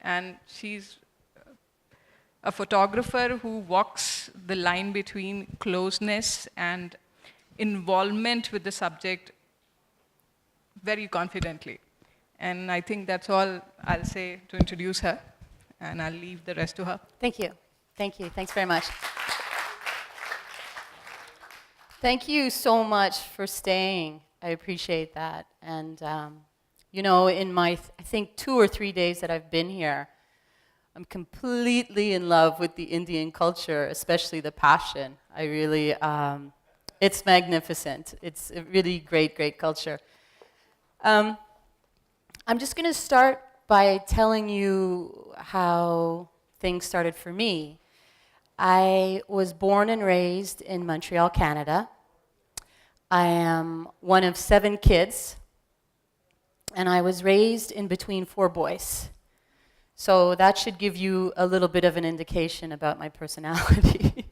and she's a photographer who walks the line between closeness and involvement with the subject very confidently. And I think that's all I'll say to introduce her, and I'll leave the rest to her. Thank you. Thank you. Thanks very much. Thank you so much for staying. I appreciate that. And, you know, in my, I think, 2 or 3 days that I've been here, I'm completely in love with the Indian culture, especially the passion. I really, it's magnificent. It's a really great, great culture. I'm just going to start by telling you how things started for me. I was born and raised in Montreal, Canada. I am one of 7 kids, and I was raised in between 4 boys. So that should give you a little bit of an indication about my personality.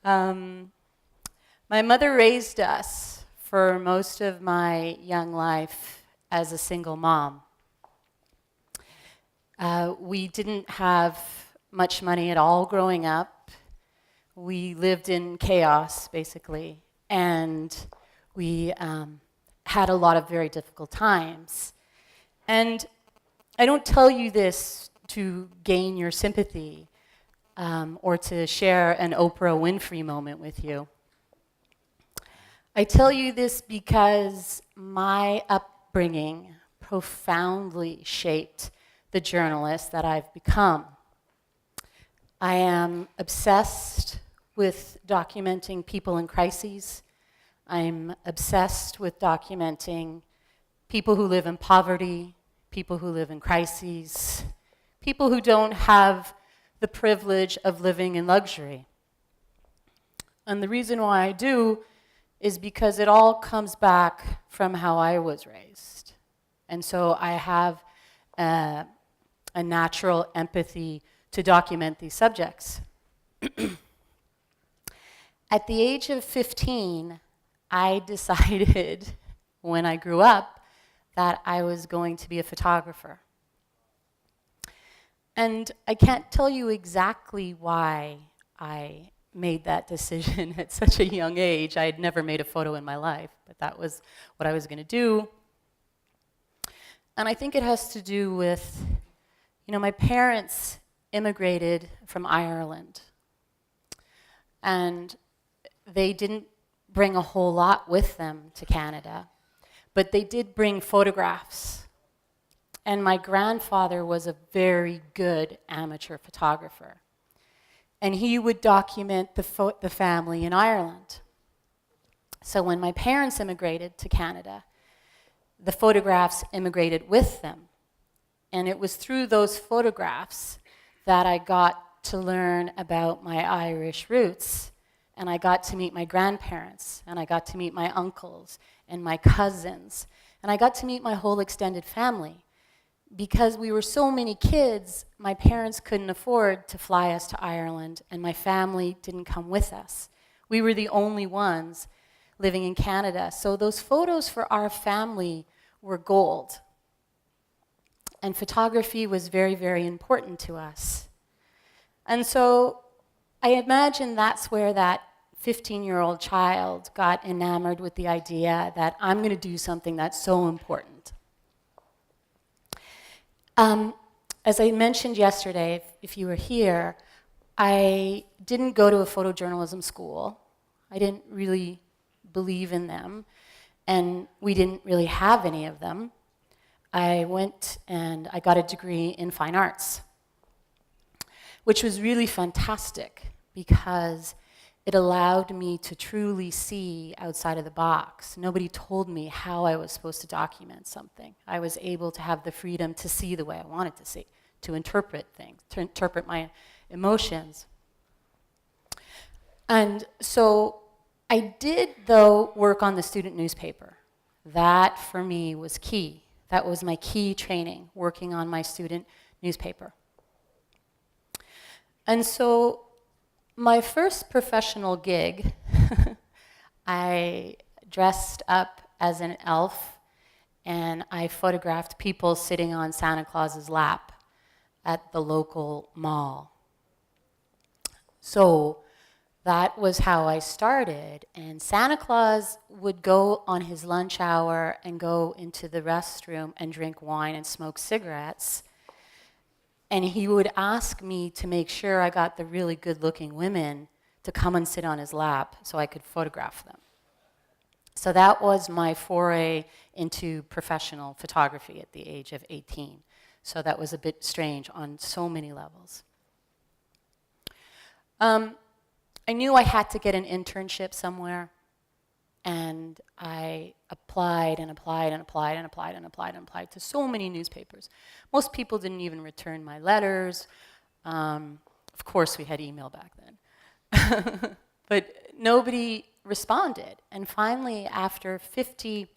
My mother raised us for most of my young life as a single mom. We didn't have much money at all growing up. We lived in chaos, basically, and we had a lot of very difficult times. And I don't tell you this to gain your sympathy or to share an Oprah Winfrey moment with you. I tell you this because my upbringing profoundly shaped the journalist that I've become. I am obsessed with documenting people in crises. I'm obsessed with documenting people who live in poverty, people who live in crises, people who don't have the privilege of living in luxury. And the reason why I do is because it all comes back from how I was raised. And so I have a natural empathy to document these subjects. At the age of 15, I decided when I grew up that I was going to be a photographer. And I can't tell you exactly why I made that decision at such a young age. I had never made a photo in my life, but that was what I was going to do. And I think it has to do with, you know, my parents immigrated from Ireland. And they didn't bring a whole lot with them to Canada, but they did bring photographs. And my grandfather was a very good amateur photographer. And he would document the family in Ireland. So when my parents immigrated to Canada, the photographs immigrated with them. And it was through those photographs that I got to learn about my Irish roots. And I got to meet my grandparents, and I got to meet my uncles and my cousins, and I got to meet my whole extended family. Because we were so many kids, my parents couldn't afford to fly us to Ireland, and my family didn't come with us. We were the only ones living in Canada. So those photos for our family were gold. And photography was very, very important to us. And so I imagine that's where that 15-year-old child got enamored with the idea that I'm going to do something that's so important. As I mentioned yesterday, if you were here, I didn't go to a photojournalism school. I didn't really believe in them, and we didn't really have any of them. I went and I got a degree in fine arts, which was really fantastic because it allowed me to truly see outside of the box. Nobody told me how I was supposed to document something. I was able to have the freedom to see the way I wanted to see, to interpret things, to interpret my emotions. And so I did, though, work on the student newspaper. That, for me, was key. That was my key training, working on my student newspaper. And so my first professional gig, I dressed up as an elf and I photographed people sitting on Santa Claus's lap at the local mall. So that was how I started. And Santa Claus would go on his lunch hour and go into the restroom and drink wine and smoke cigarettes. And he would ask me to make sure I got the really good-looking women to come and sit on his lap so I could photograph them. So that was my foray into professional photography at the age of 18. So that was a bit strange on so many levels. I knew I had to get an internship somewhere, and I applied and applied and applied and applied and applied and applied to so many newspapers. Most people didn't even return my letters. Of course, we had email back then. But nobody responded. And finally, after 50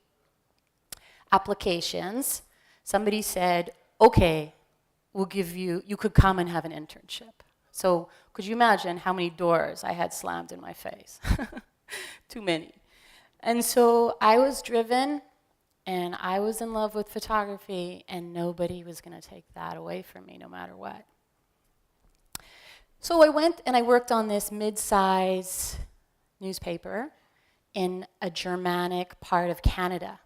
applications, somebody said, okay, we'll give you, you could come and have an internship. So could you imagine how many doors I had slammed in my face? Too many. And so I was driven, and I was in love with photography, and nobody was going to take that away from me no matter what. So I went and I worked on this mid-size newspaper in a Germanic part of Canada,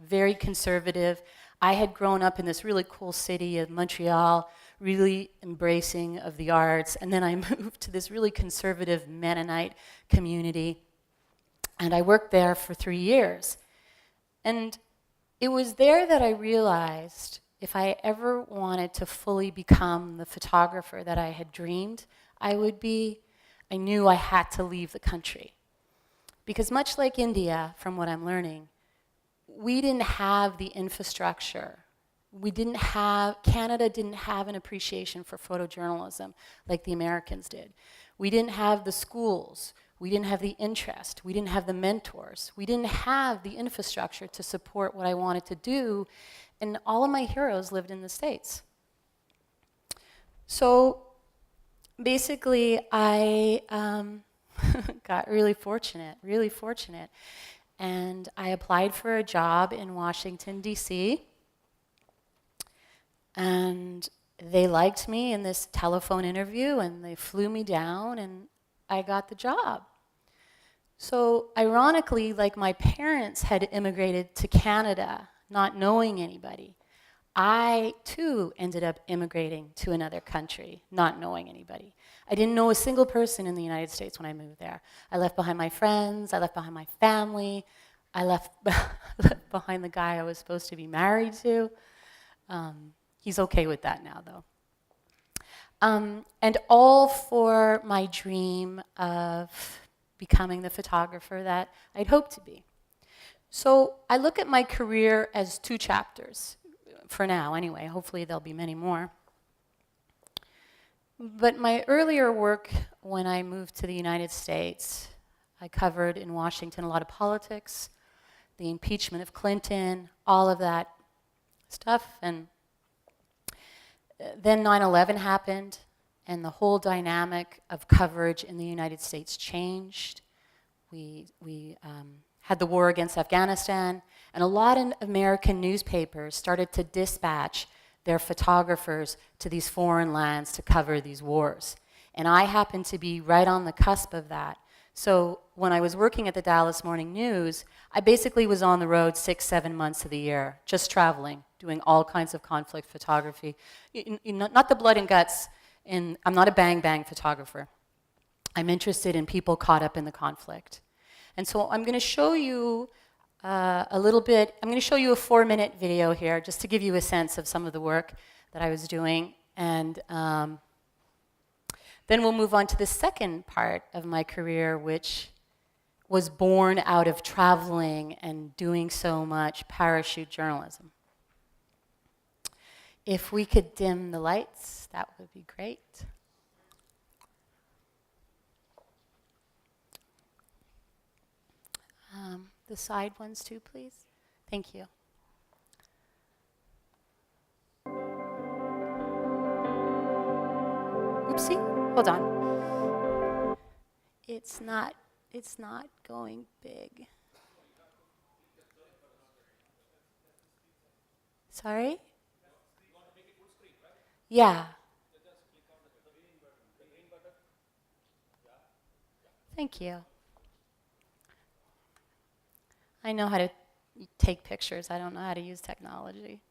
very conservative. I had grown up in this really cool city of Montreal, really embracing of the arts, and then I moved to this really conservative Mennonite community, and I worked there for 3 years. And it was there that I realized if I ever wanted to fully become the photographer that I had dreamed I would be, I knew I had to leave the country. Because much like India, from what I'm learning, we didn't have the infrastructure. Canada didn't have an appreciation for photojournalism like the Americans did. We didn't have the schools. We didn't have the interest. We didn't have the mentors. We didn't have the infrastructure to support what I wanted to do. And all of my heroes lived in the States. So basically, I got really fortunate. And I applied for a job in Washington, D.C., and they liked me in this telephone interview, and they flew me down, and I got the job. So ironically, like my parents had immigrated to Canada, not knowing anybody, I too ended up immigrating to another country, not knowing anybody. I didn't know a single person in the United States when I moved there. I left behind my friends, I left behind my family, I left behind the guy I was supposed to be married to. He's okay with that now, though. And all for my dream of becoming the photographer that I'd hoped to be. So I look at my career as 2 chapters, for now anyway. Hopefully there'll be many more. But my earlier work, when I moved to the United States, I covered in Washington a lot of politics, the impeachment of Clinton, all of that stuff. And then 9/11 happened, and the whole dynamic of coverage in the United States changed. We had the war against Afghanistan, and a lot of American newspapers started to dispatch their photographers to these foreign lands to cover these wars. And I happened to be right on the cusp of that. So when I was working at the Dallas Morning News, I basically was on the road 6-7 months of the year, just traveling, doing all kinds of conflict photography. Not the blood and guts, and I'm not a bang-bang photographer. I'm interested in people caught up in the conflict. And so I'm going to show you a little bit. I'm going to show you a 4-minute video here just to give you a sense of some of the work that I was doing. And then we'll move on to the second part of my career, which was born out of traveling and doing so much parachute journalism. If we could dim the lights, that would be great. The side ones too, please. Thank you. Oopsie, hold on. It's not going big. Sorry? Yeah. Thank you. I know how to take pictures. I don't know how to use technology.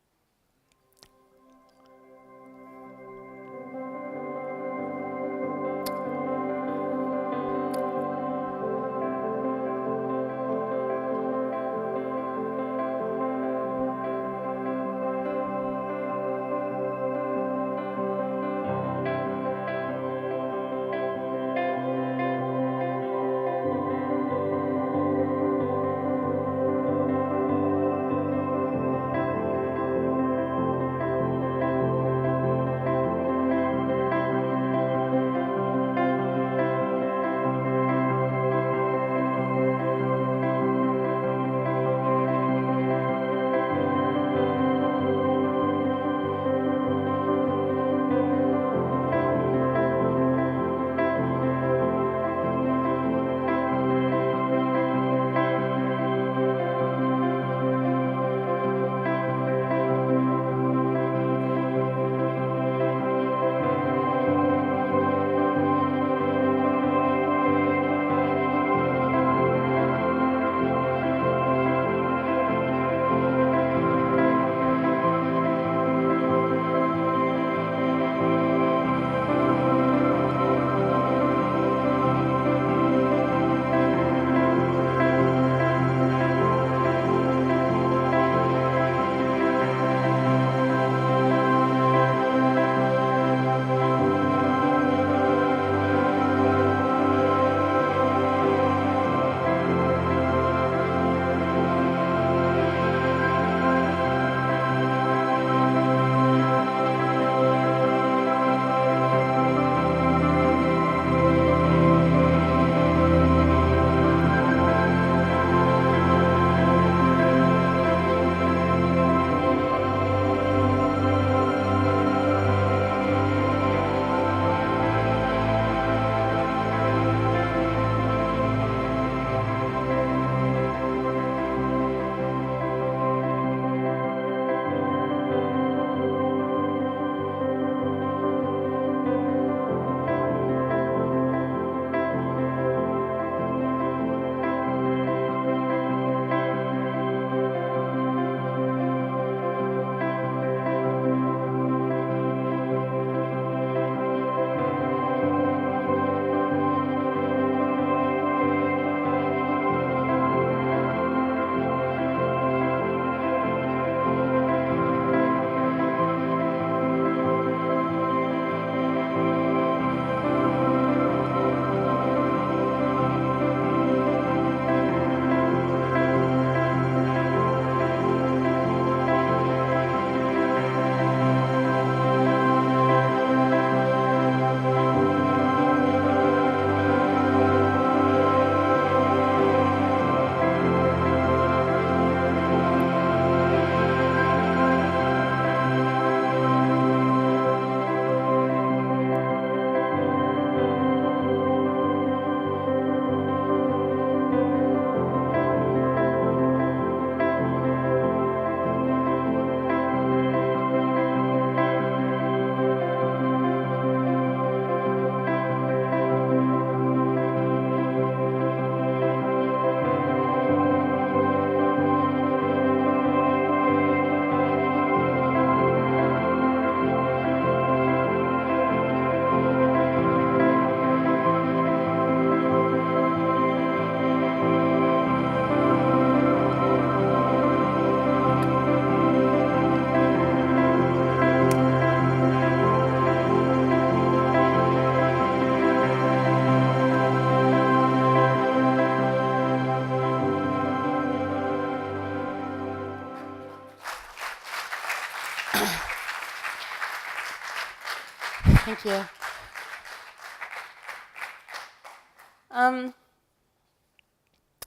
Thank you.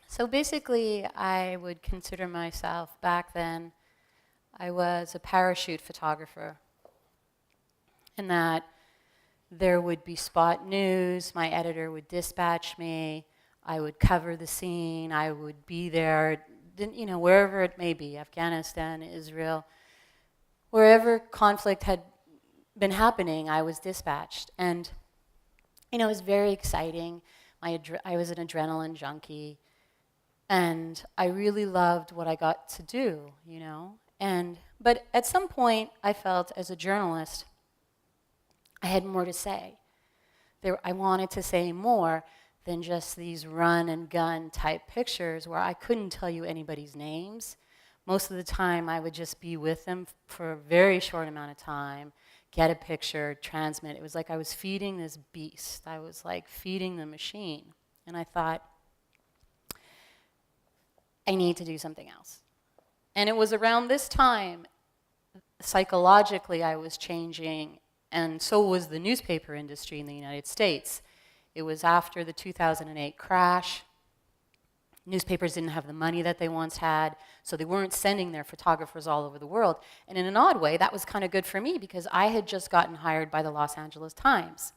So basically, I would consider myself, back then, I was a parachute photographer. In that there would be spot news, my editor would dispatch me, I would cover the scene, I would be there, wherever it may be, Afghanistan, Israel, wherever conflict had been happening, I was dispatched. And, it was very exciting. I was an adrenaline junkie. And I really loved what I got to do, But at some point, I felt as a journalist, I had more to say. I wanted to say more than just these run and gun type pictures where I couldn't tell you anybody's names. Most of the time, I would just be with them for a very short amount of time, get a picture, transmit. It was like I was feeding this beast. I was like feeding the machine. And I thought, I need to do something else. And it was around this time, psychologically, I was changing, and so was the newspaper industry in the United States. It was after the 2008 crash. Newspapers didn't have the money that they once had, so they weren't sending their photographers all over the world. And in an odd way, that was kind of good for me because I had just gotten hired by the Los Angeles Times.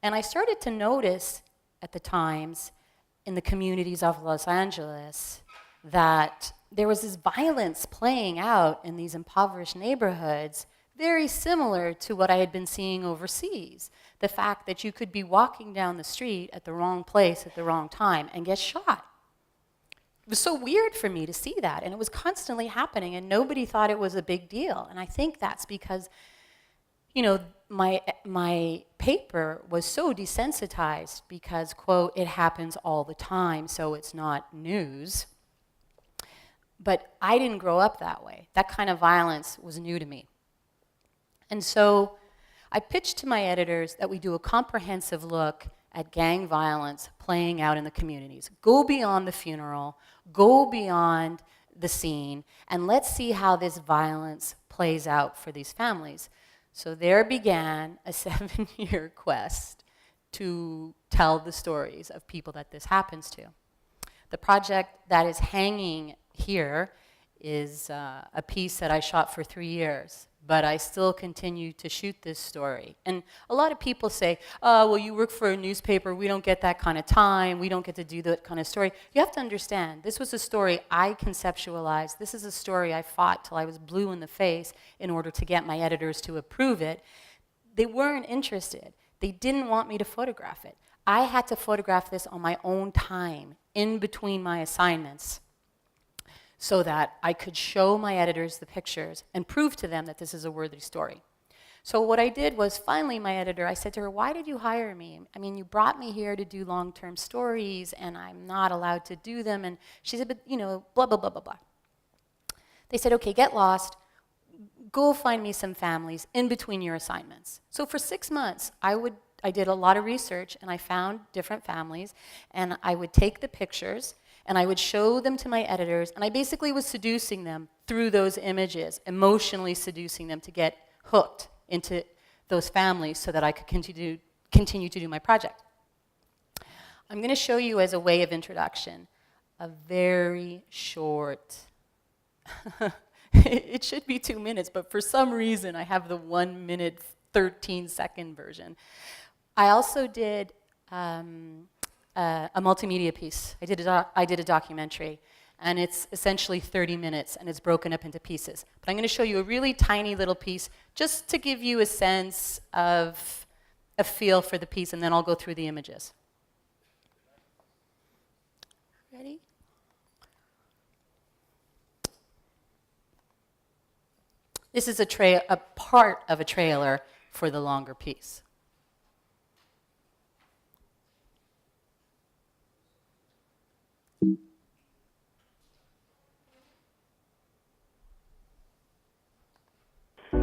And I started to notice at the Times, in the communities of Los Angeles, that there was this violence playing out in these impoverished neighborhoods, very similar to what I had been seeing overseas. The fact that you could be walking down the street at the wrong place at the wrong time and get shot. It was so weird for me to see that, and it was constantly happening, and nobody thought it was a big deal. And I think that's because, my paper was so desensitized because, quote, it happens all the time, so it's not news. But I didn't grow up that way. That kind of violence was new to me. And so I pitched to my editors that we do a comprehensive look at gang violence playing out in the communities. Go beyond the funeral, go beyond the scene, and let's see how this violence plays out for these families. So there began a 7-year quest to tell the stories of people that this happens to. The project that is hanging here is a piece that I shot for 3 years, but I still continue to shoot this story. And a lot of people say, oh, well, you work for a newspaper, we don't get that kind of time, we don't get to do that kind of story. You have to understand, this was a story I conceptualized. This is a story I fought till I was blue in the face in order to get my editors to approve it. They weren't interested. They didn't want me to photograph it. I had to photograph this on my own time, in between my assignments, so that I could show my editors the pictures and prove to them that this is a worthy story. So what I did was, finally, my editor, I said to her, why did you hire me? I mean, you brought me here to do long-term stories, and I'm not allowed to do them. And she said, but, blah, blah, blah, blah, blah. They said, okay, get lost. Go find me some families in between your assignments. So for 6 months, I did a lot of research, and I found different families, and I would take the pictures, and I would show them to my editors, and I basically was seducing them through those images, emotionally seducing them to get hooked into those families so that I could continue to do my project. I'm going to show you, as a way of introduction, a very short, it should be 2 minutes, but for some reason I have the 1 minute, 13-second version. I also did a multimedia piece. I did a documentary, and it's essentially 30 minutes, and it's broken up into pieces. But I'm going to show you a really tiny little piece just to give you a sense of a feel for the piece, and then I'll go through the images. Ready? This is a part of a trailer for the longer piece.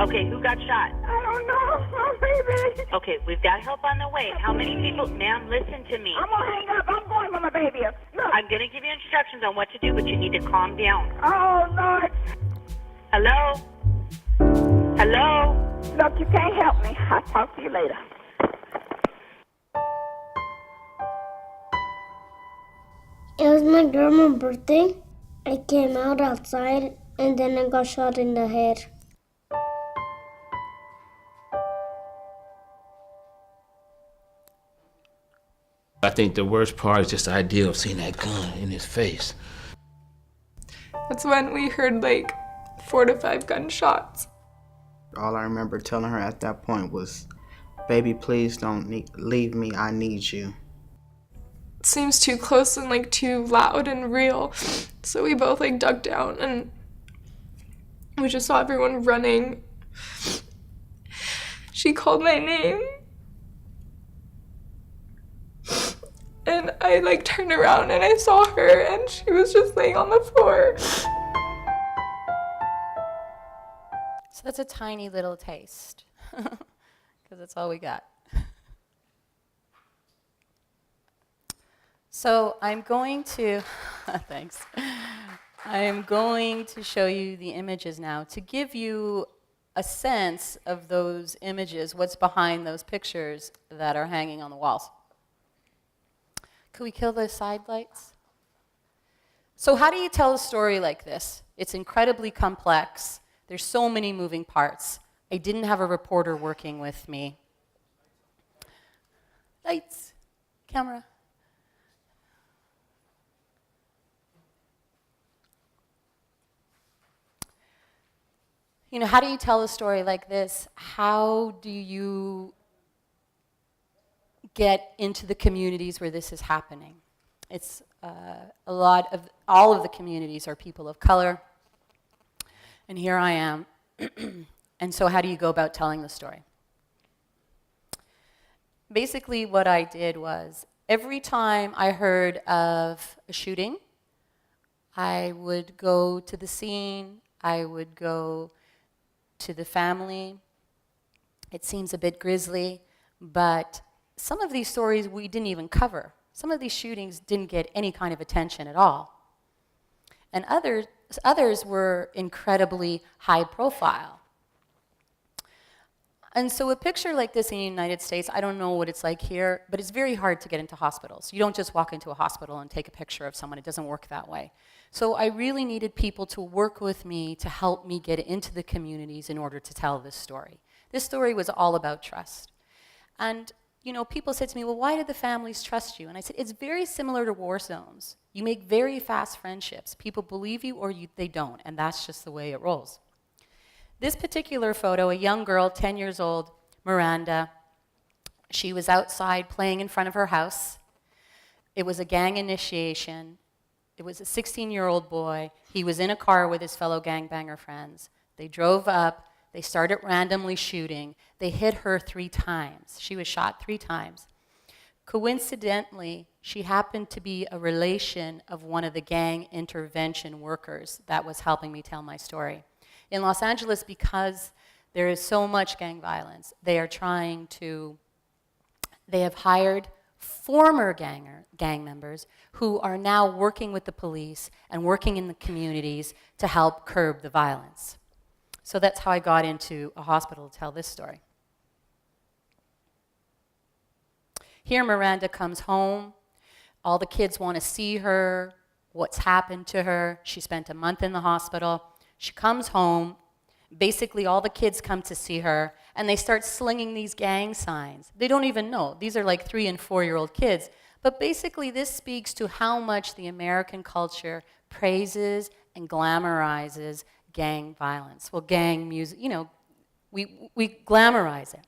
Okay, who got shot? I don't know, my baby. Okay, we've got help on the way. How many people? Ma'am, listen to me. I'm gonna hang up. I'm going with my baby. Look. I'm going to give you instructions on what to do, but you need to calm down. Oh, Lord. Hello? Hello? Look, you can't help me. I'll talk to you later. It was my grandma's birthday. I came out outside and then I got shot in the head. I think the worst part is just the idea of seeing that gun in his face. That's when we heard like 4 to 5 gunshots. All I remember telling her at that point was, "Baby, please don't leave me. I need you." Seems too close and like too loud and real. So we both like ducked down and we just saw everyone running. She called my name. And I like turned around and I saw her and she was just laying on the floor. So that's a tiny little taste, because that's all we got. So I'm going to, thanks. I am going to show you the images now to give you a sense of those images, what's behind those pictures that are hanging on the walls. Could we kill those side lights? So how do you tell a story like this? It's incredibly complex. There's so many moving parts. I didn't have a reporter working with me. Lights, camera. You know, how do you tell a story like this? How do you get into the communities where this is happening? It's all of the communities are people of color. And here I am. And so how do you go about telling the story? Basically what I did was, every time I heard of a shooting, I would go to the scene, I would go to the family. It seems a bit grisly, but some of these stories we didn't even cover. Some of these shootings didn't get any kind of attention at all. And others were incredibly high profile. And so a picture like this in the United States, I don't know what it's like here, but it's very hard to get into hospitals. You don't just walk into a hospital and take a picture of someone. It doesn't work that way. So I really needed people to work with me to help me get into the communities in order to tell this story. This story was all about trust. And you know, people said to me, well, why did the families trust you? And I said, it's very similar to war zones. You make very fast friendships. People believe you or they don't, and that's just the way it rolls. This particular photo, a young girl, 10 years old, Miranda, she was outside playing in front of her house. It was a gang initiation. It was a 16-year-old boy. He was in a car with his fellow gangbanger friends. They drove up. They started randomly shooting. They hit her 3 times. She was shot 3 times. Coincidentally, she happened to be a relation of one of the gang intervention workers that was helping me tell my story. In Los Angeles, because there is so much gang violence, they have hired former gang members who are now working with the police and working in the communities to help curb the violence. So that's how I got into a hospital to tell this story. Here Miranda comes home. All the kids want to see her, what's happened to her. She spent a month in the hospital. She comes home. Basically, all the kids come to see her, and they start slinging these gang signs. They don't even know. These are like 3- and 4-year-old kids. But basically, this speaks to how much the American culture praises and glamorizes gang violence. Well, gang music, you know, we glamorize it.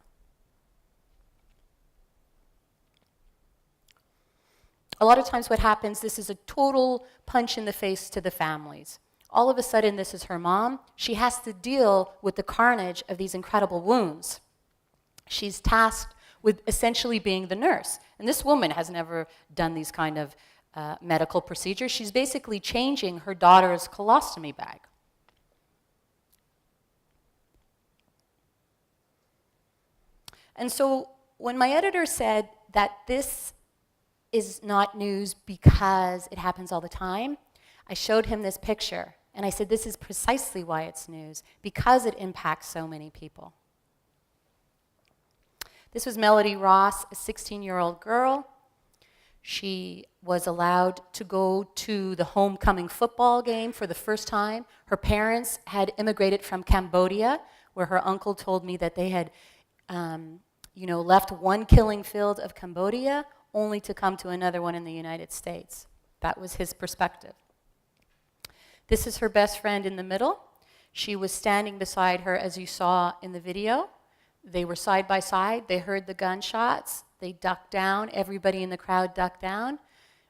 A lot of times what happens, this is a total punch in the face to the families. All of a sudden, this is her mom. She has to deal with the carnage of these incredible wounds. She's tasked with essentially being the nurse. And this woman has never done these kind of medical procedures. She's basically changing her daughter's colostomy bag. And so when my editor said that this is not news because it happens all the time, I showed him this picture. And I said, this is precisely why it's news, because it impacts so many people. This was Melody Ross, a 16-year-old girl. She was allowed to go to the homecoming football game for the first time. Her parents had immigrated from Cambodia, where her uncle told me that they had left one killing field of Cambodia only to come to another one in the United States. That was his perspective. This is her best friend in the middle. She was standing beside her, as you saw in the video. They were side by side. They heard the gunshots. They ducked down. Everybody in the crowd ducked down.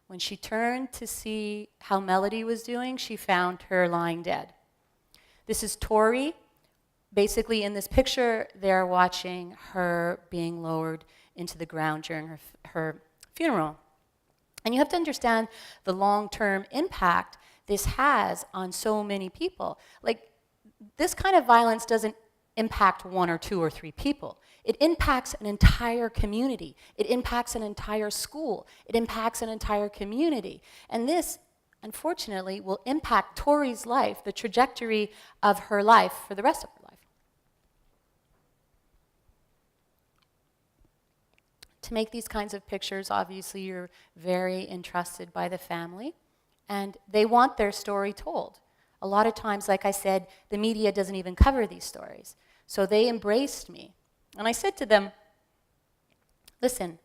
When she turned to see how Melody was doing, she found her lying dead. This is Tori. Basically, in this picture, they're watching her being lowered into the ground during her funeral. And you have to understand the long-term impact this has on so many people. Like, this kind of violence doesn't impact one or two or three people. It impacts an entire community. It impacts an entire school. It impacts an entire community. And this, unfortunately, will impact Tori's life, the trajectory of her life for the rest of her life. To make these kinds of pictures, obviously, you're very entrusted by the family, and they want their story told. A lot of times, like I said, the media doesn't even cover these stories. So they embraced me. And I said to them, listen,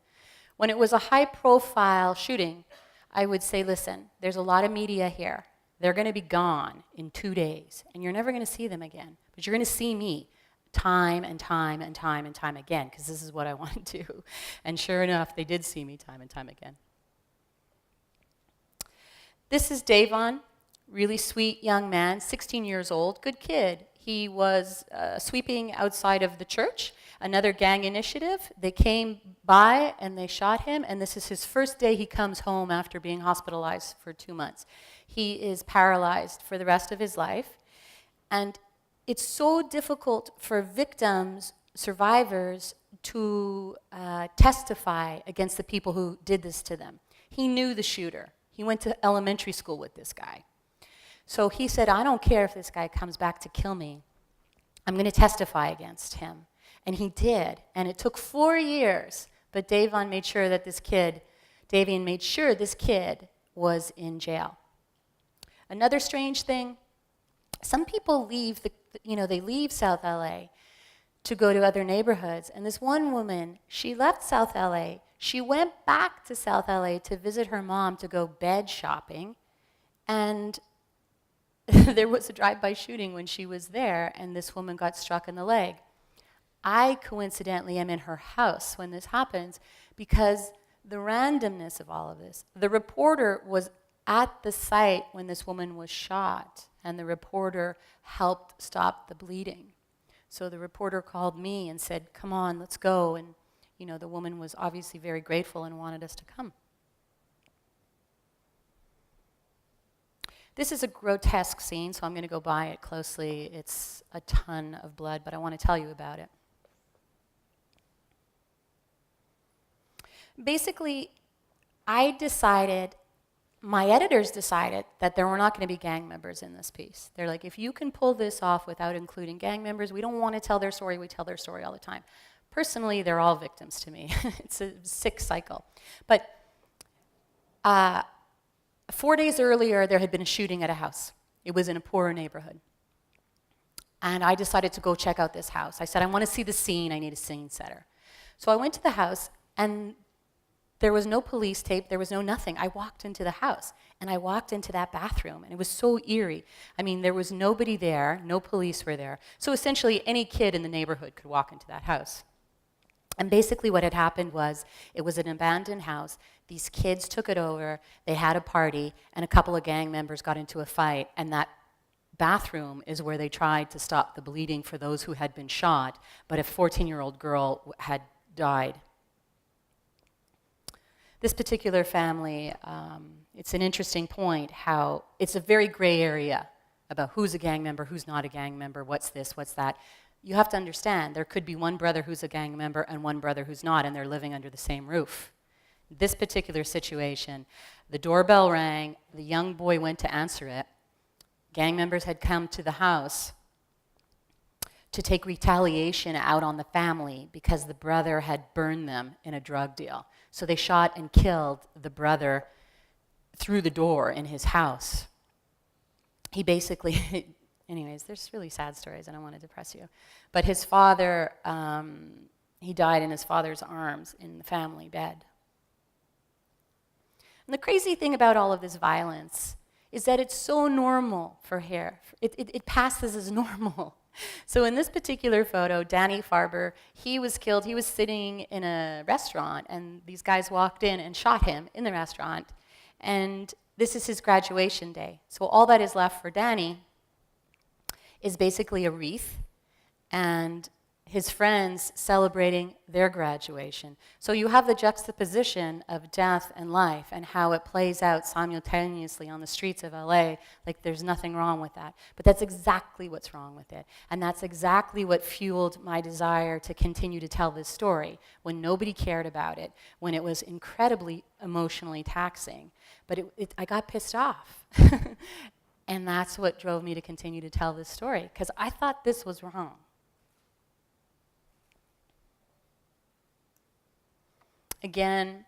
when it was a high-profile shooting, I would say, listen, there's a lot of media here. They're going to be gone in 2 days, and you're never going to see them again. But you're going to see me time and time and time and time again, because this is what I want to do. And sure enough, they did see me time and time again. This is Davon. Really sweet young man, 16 years old, good kid. He was sweeping outside of the church, another gang initiative. They came by and they shot him, and this is his first day he comes home after being hospitalized for 2 months. He is paralyzed for the rest of his life, and it's so difficult for victims, survivors, to testify against the people who did this to them. He knew the shooter. He went to elementary school with this guy. So he said, I don't care if this guy comes back to kill me. I'm going to testify against him. And he did. And it took 4 years. But Davian made sure this kid was in jail. Another strange thing, some people leave, they leave South LA to go to other neighborhoods. And this one woman, she left South LA. She went back to South LA to visit her mom to go bed shopping. And there was a drive-by shooting when she was there, and this woman got struck in the leg. I coincidentally am in her house when this happens because the randomness of all of this. The reporter was at the site when this woman was shot, and the reporter helped stop the bleeding. So the reporter called me and said, come on, let's go. And the woman was obviously very grateful and wanted us to come. This is a grotesque scene, so I'm going to go by it closely. It's a ton of blood, but I want to tell you about it. Basically, my editors decided that there were not going to be gang members in this piece. They're like, if you can pull this off without including gang members, we don't want to tell their story, we tell their story all the time. Personally, they're all victims to me. It's a sick cycle. But 4 days earlier, there had been a shooting at a house. It was in a poorer neighborhood. And I decided to go check out this house. I said, I want to see the scene. I need a scene setter. So I went to the house, and there was no police tape. There was no nothing. I walked into the house, and I walked into that bathroom, and it was so eerie. I mean, there was nobody there. No police were there. So essentially, any kid in the neighborhood could walk into that house. And basically what had happened was, it was an abandoned house. These kids took it over, they had a party, and a couple of gang members got into a fight, and that bathroom is where they tried to stop the bleeding for those who had been shot, but a 14-year-old girl had died. This particular family, it's an interesting point how it's a very gray area about who's a gang member, who's not a gang member, what's this, what's that. You have to understand, there could be one brother who's a gang member and one brother who's not, and they're living under the same roof. This particular situation, the doorbell rang, the young boy went to answer it. Gang members had come to the house to take retaliation out on the family because the brother had burned them in a drug deal. So they shot and killed the brother through the door in his house. He basically... Anyways, there's really sad stories. I don't want to depress you. But his father, he died in his father's arms in the family bed. And the crazy thing about all of this violence is that it's so normal for hair. It passes as normal. So in this particular photo, Danny Farber, he was killed. He was sitting in a restaurant, and these guys walked in and shot him in the restaurant. And this is his graduation day. So all that is left for Danny is basically a wreath and his friends celebrating their graduation. So you have the juxtaposition of death and life and how it plays out simultaneously on the streets of LA, like there's nothing wrong with that. But that's exactly what's wrong with it. And that's exactly what fueled my desire to continue to tell this story when nobody cared about it, when it was incredibly emotionally taxing. But I got pissed off. And that's what drove me to continue to tell this story, because I thought this was wrong. Again,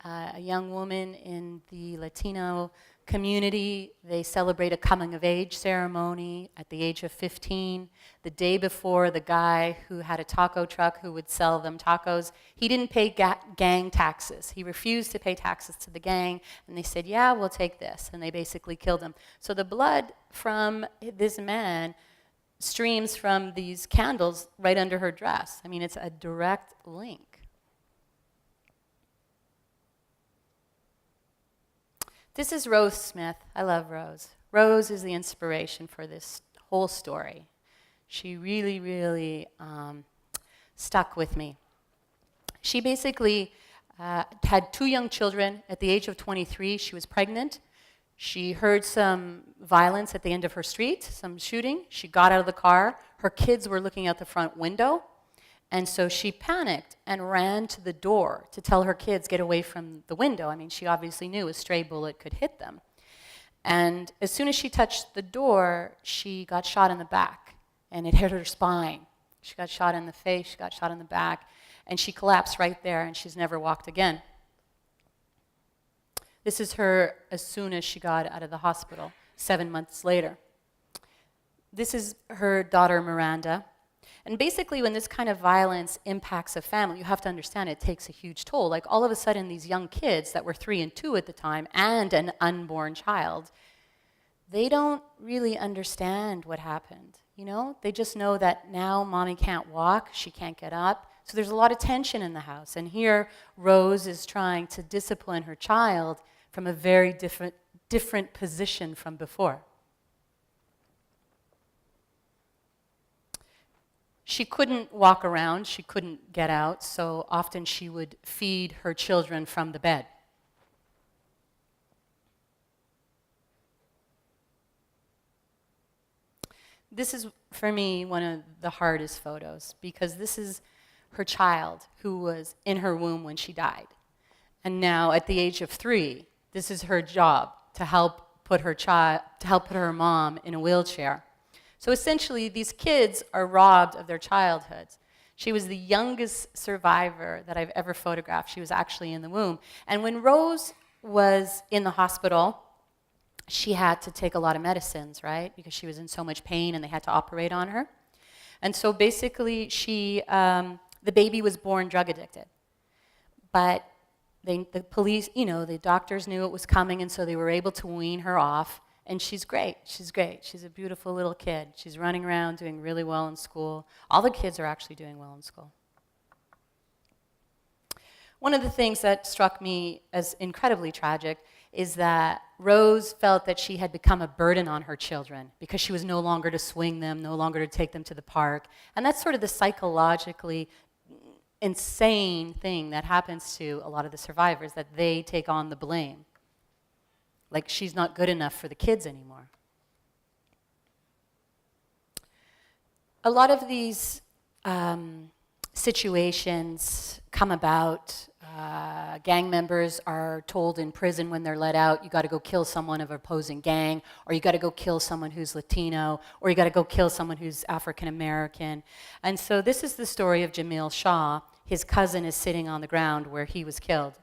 a young woman in the Latino community, they celebrate a coming-of-age ceremony at the age of 15. The day before, the guy who had a taco truck who would sell them tacos, he didn't pay gang taxes. He refused to pay taxes to the gang, and they said, yeah, we'll take this, and they basically killed him. So the blood from this man streams from these candles right under her dress. I mean, it's a direct link. This is Rose Smith. I love Rose. Rose is the inspiration for this whole story. She really, really stuck with me. She basically had 2 young children. At the age of 23, she was pregnant. She heard some violence at the end of her street, some shooting. She got out of the car. Her kids were looking out the front window. And so she panicked and ran to the door to tell her kids, get away from the window. I mean, she obviously knew a stray bullet could hit them. And as soon as she touched the door, she got shot in the back, and it hit her spine. She got shot in the face, she got shot in the back, and she collapsed right there, and she's never walked again. This is her as soon as she got out of the hospital, 7 months later. This is her daughter, Miranda. And basically, when this kind of violence impacts a family, you have to understand it takes a huge toll. Like, all of a sudden, these young kids that were 3 and 2 at the time, and an unborn child, they don't really understand what happened, you know? They just know that now mommy can't walk, she can't get up. So there's a lot of tension in the house. And here, Rose is trying to discipline her child from a very different position from before. She couldn't walk around, she couldn't get out, so often she would feed her children from the bed. This is, for me, one of the hardest photos, because this is her child who was in her womb when she died. And now, at the age of 3, this is her job to help put her mom in a wheelchair. So essentially, these kids are robbed of their childhoods. She was the youngest survivor that I've ever photographed. She was actually in the womb. And when Rose was in the hospital, she had to take a lot of medicines, right? Because she was in so much pain and they had to operate on her. And so basically, the baby was born drug addicted. But the police, the doctors knew it was coming, and so they were able to wean her off. And she's great. She's great. She's a beautiful little kid. She's running around doing really well in school. All the kids are actually doing well in school. One of the things that struck me as incredibly tragic is that Rose felt that she had become a burden on her children because she was no longer to swing them, no longer to take them to the park. And that's sort of the psychologically insane thing that happens to a lot of the survivors, that they take on the blame. Like, she's not good enough for the kids anymore. A lot of these situations come about. Gang members are told in prison when they're let out, you got to go kill someone of opposing gang, or you got to go kill someone who's Latino, or you got to go kill someone who's African American. And so this is the story of Jamil Shah. His cousin is sitting on the ground where he was killed.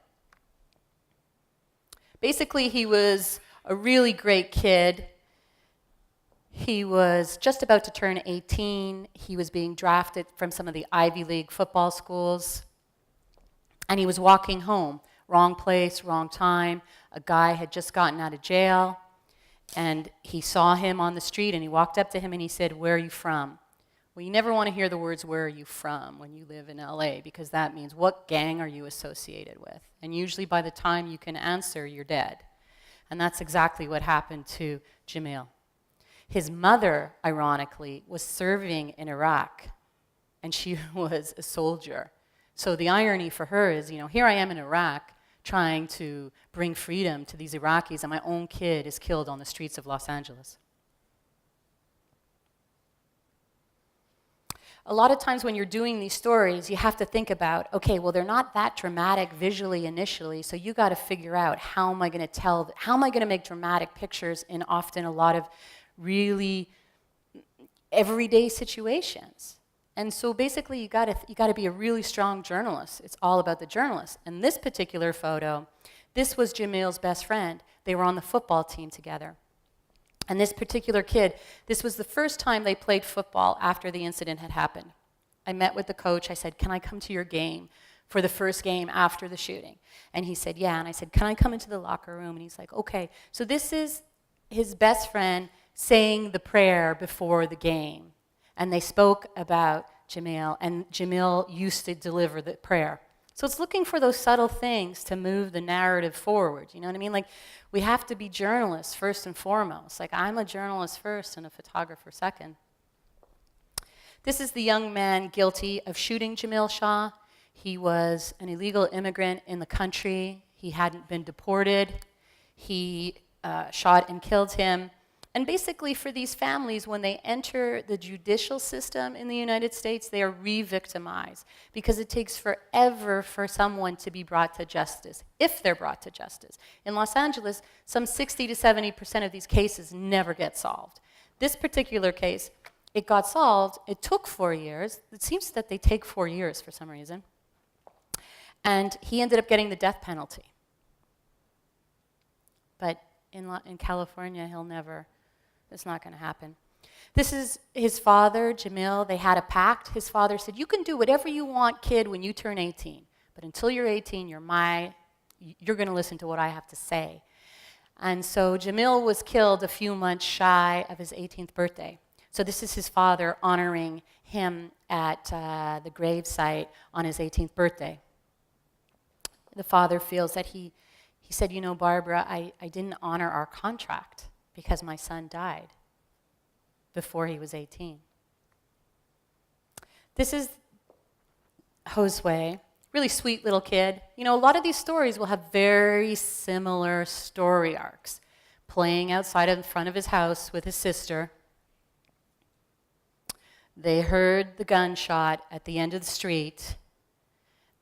Basically, he was a really great kid. He was just about to turn 18. He was being drafted from some of the Ivy League football schools. And he was walking home. Wrong place, wrong time. A guy had just gotten out of jail. And he saw him on the street, and he walked up to him and he said, "Where are you from?" Well, you never want to hear the words, "Where are you from?" when you live in LA, because that means, what gang are you associated with? And usually by the time you can answer, you're dead. And that's exactly what happened to Jamil. His mother, ironically, was serving in Iraq, and she was a soldier. So the irony for her is, here I am in Iraq trying to bring freedom to these Iraqis, and my own kid is killed on the streets of Los Angeles. A lot of times when you're doing these stories, you have to think about, okay, well, they're not that dramatic visually initially, so you got to figure out, how am I going to make dramatic pictures in often a lot of really everyday situations. And so basically you got to be a really strong journalist. It's all about the journalist. And this particular photo, this was Jamil's best friend. They were on the football team together. And this particular kid, this was the first time they played football after the incident had happened. I met with the coach. I said, "Can I come to your game for the first game after the shooting?" And he said, "Yeah." And I said, "Can I come into the locker room?" And he's like, "Okay." So this is his best friend saying the prayer before the game. And they spoke about Jamil, and Jamil used to deliver the prayer. So it's looking for those subtle things to move the narrative forward. You know what I mean? Like, we have to be journalists first and foremost. Like, I'm a journalist first and a photographer second. This is the young man guilty of shooting Jamil Shah. He was an illegal immigrant in the country. He hadn't been deported. He shot and killed him. And basically, for these families, when they enter the judicial system in the United States, they are re-victimized, because it takes forever for someone to be brought to justice, if they're brought to justice. In Los Angeles, some 60 to 70% of these cases never get solved. This particular case, it got solved. It took 4 years. It seems that they take 4 years for some reason. And he ended up getting the death penalty. But in California, it's not going to happen. This is his father, Jamil. They had a pact. His father said, "You can do whatever you want, kid, when you turn 18. But until you're 18, you're going to listen to what I have to say." And so Jamil was killed a few months shy of his 18th birthday. So this is his father honoring him at the grave site on his 18th birthday. The father feels that he said, "Barbara, I didn't honor our contract, because my son died before he was 18. This is Josue, really sweet little kid. A lot of these stories will have very similar story arcs. Playing outside in front of his house with his sister. They heard the gunshot at the end of the street,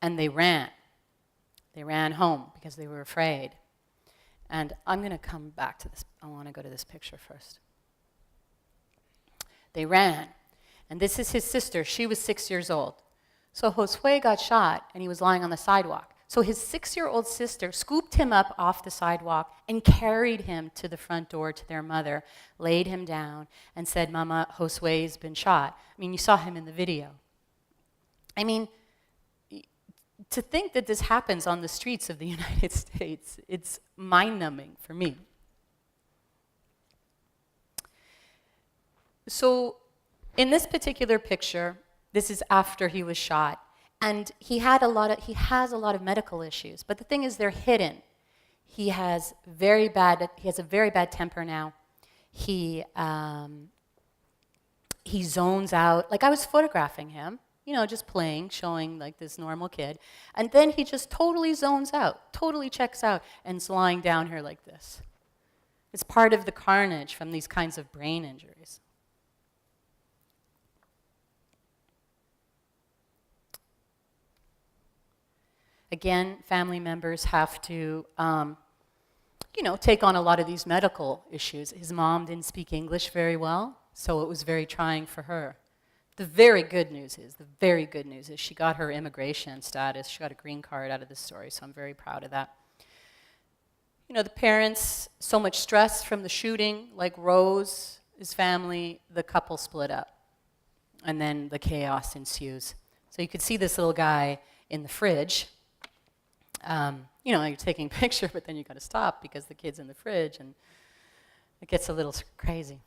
and they ran. They ran home because they were afraid. And I'm going to come back to this. I want to go to this picture first. They ran. And this is his sister. She was 6 years old. So Josue got shot, and he was lying on the sidewalk. So his 6-year-old sister scooped him up off the sidewalk and carried him to the front door to their mother, laid him down, and said, "Mama, Josue's been shot." I mean, you saw him in the video. I mean, to think that this happens on the streets of the United States, it's mind-numbing for me. So in this particular picture, this is after he was shot, and he has a lot of medical issues, but the thing is, they're hidden. He has a very bad temper now. He zones out. Like, I was photographing him, just playing, showing like this normal kid. And then he just totally zones out, totally checks out, and is lying down here like this. It's part of the carnage from these kinds of brain injuries. Again, family members have to, take on a lot of these medical issues. His mom didn't speak English very well, so it was very trying for her. The very good news is she got her immigration status. She got a green card out of this story, so I'm very proud of that. The parents, so much stress from the shooting, like Rose, his family, the couple split up. And then the chaos ensues. So you could see this little guy in the fridge. You're taking a picture, but then you got to stop because the kid's in the fridge. And It gets a little crazy.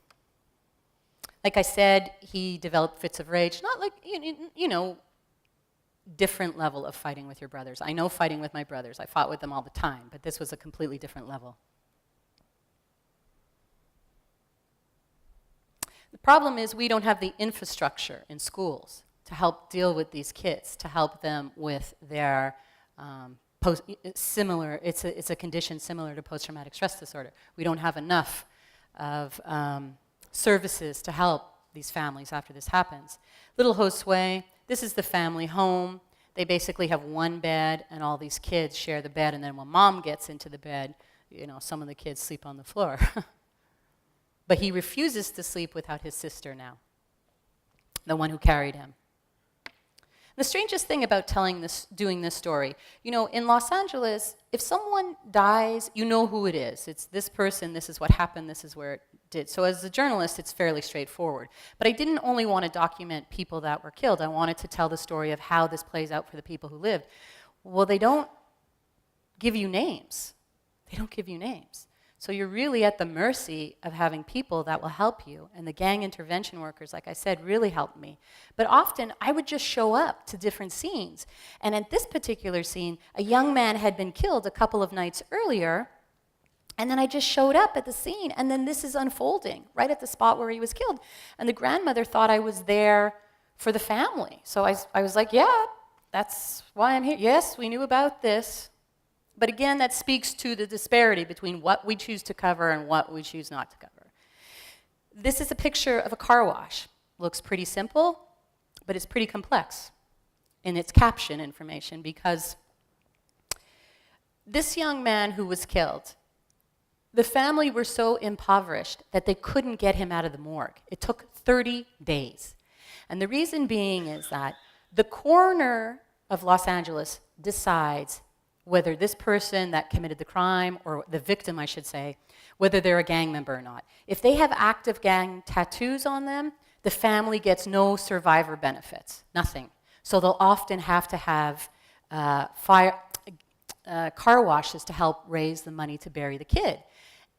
Like I said, he developed fits of rage, not like, you know, different level of fighting with your brothers. I know fighting with my brothers. I fought with them all the time, but this was a completely different level. The problem is we don't have the infrastructure in schools to help deal with these kids, to help them with their it's a condition similar to post-traumatic stress disorder. We don't have enough of services to help these families after this happens. Little Josue, this is the family home. They basically have one bed, and all these kids share the bed, and then when mom gets into the bed, you know, some of the kids sleep on the floor. But he refuses to sleep without his sister now, the one who carried him. The strangest thing about doing this story, you know, in Los Angeles, if someone dies, you know who it is. It's this person, this is what happened, this is where it did. So as a journalist, it's fairly straightforward. But I didn't only want to document people that were killed. I wanted to tell the story of how this plays out for the people who lived. Well, they don't give you names. They don't give you names. So you're really at the mercy of having people that will help you. And the gang intervention workers, like I said, really helped me. But often, I would just show up to different scenes. And at this particular scene, a young man had been killed a couple of nights earlier. And then I just showed up at the scene. And then this is unfolding right at the spot where he was killed. And the grandmother thought I was there for the family. So I was like, yeah, that's why I'm here. Yes, we knew about this. But again, that speaks to the disparity between what we choose to cover and what we choose not to cover. This is a picture of a car wash. Looks pretty simple, but it's pretty complex in its caption information because this young man who was killed, the family were so impoverished that they couldn't get him out of the morgue. It took 30 days. And the reason being is that the coroner of Los Angeles decides whether this person that committed the crime, or the victim, I should say, whether they're a gang member or not. If they have active gang tattoos on them, the family gets no survivor benefits, nothing. So they'll often have to have car washes to help raise the money to bury the kid.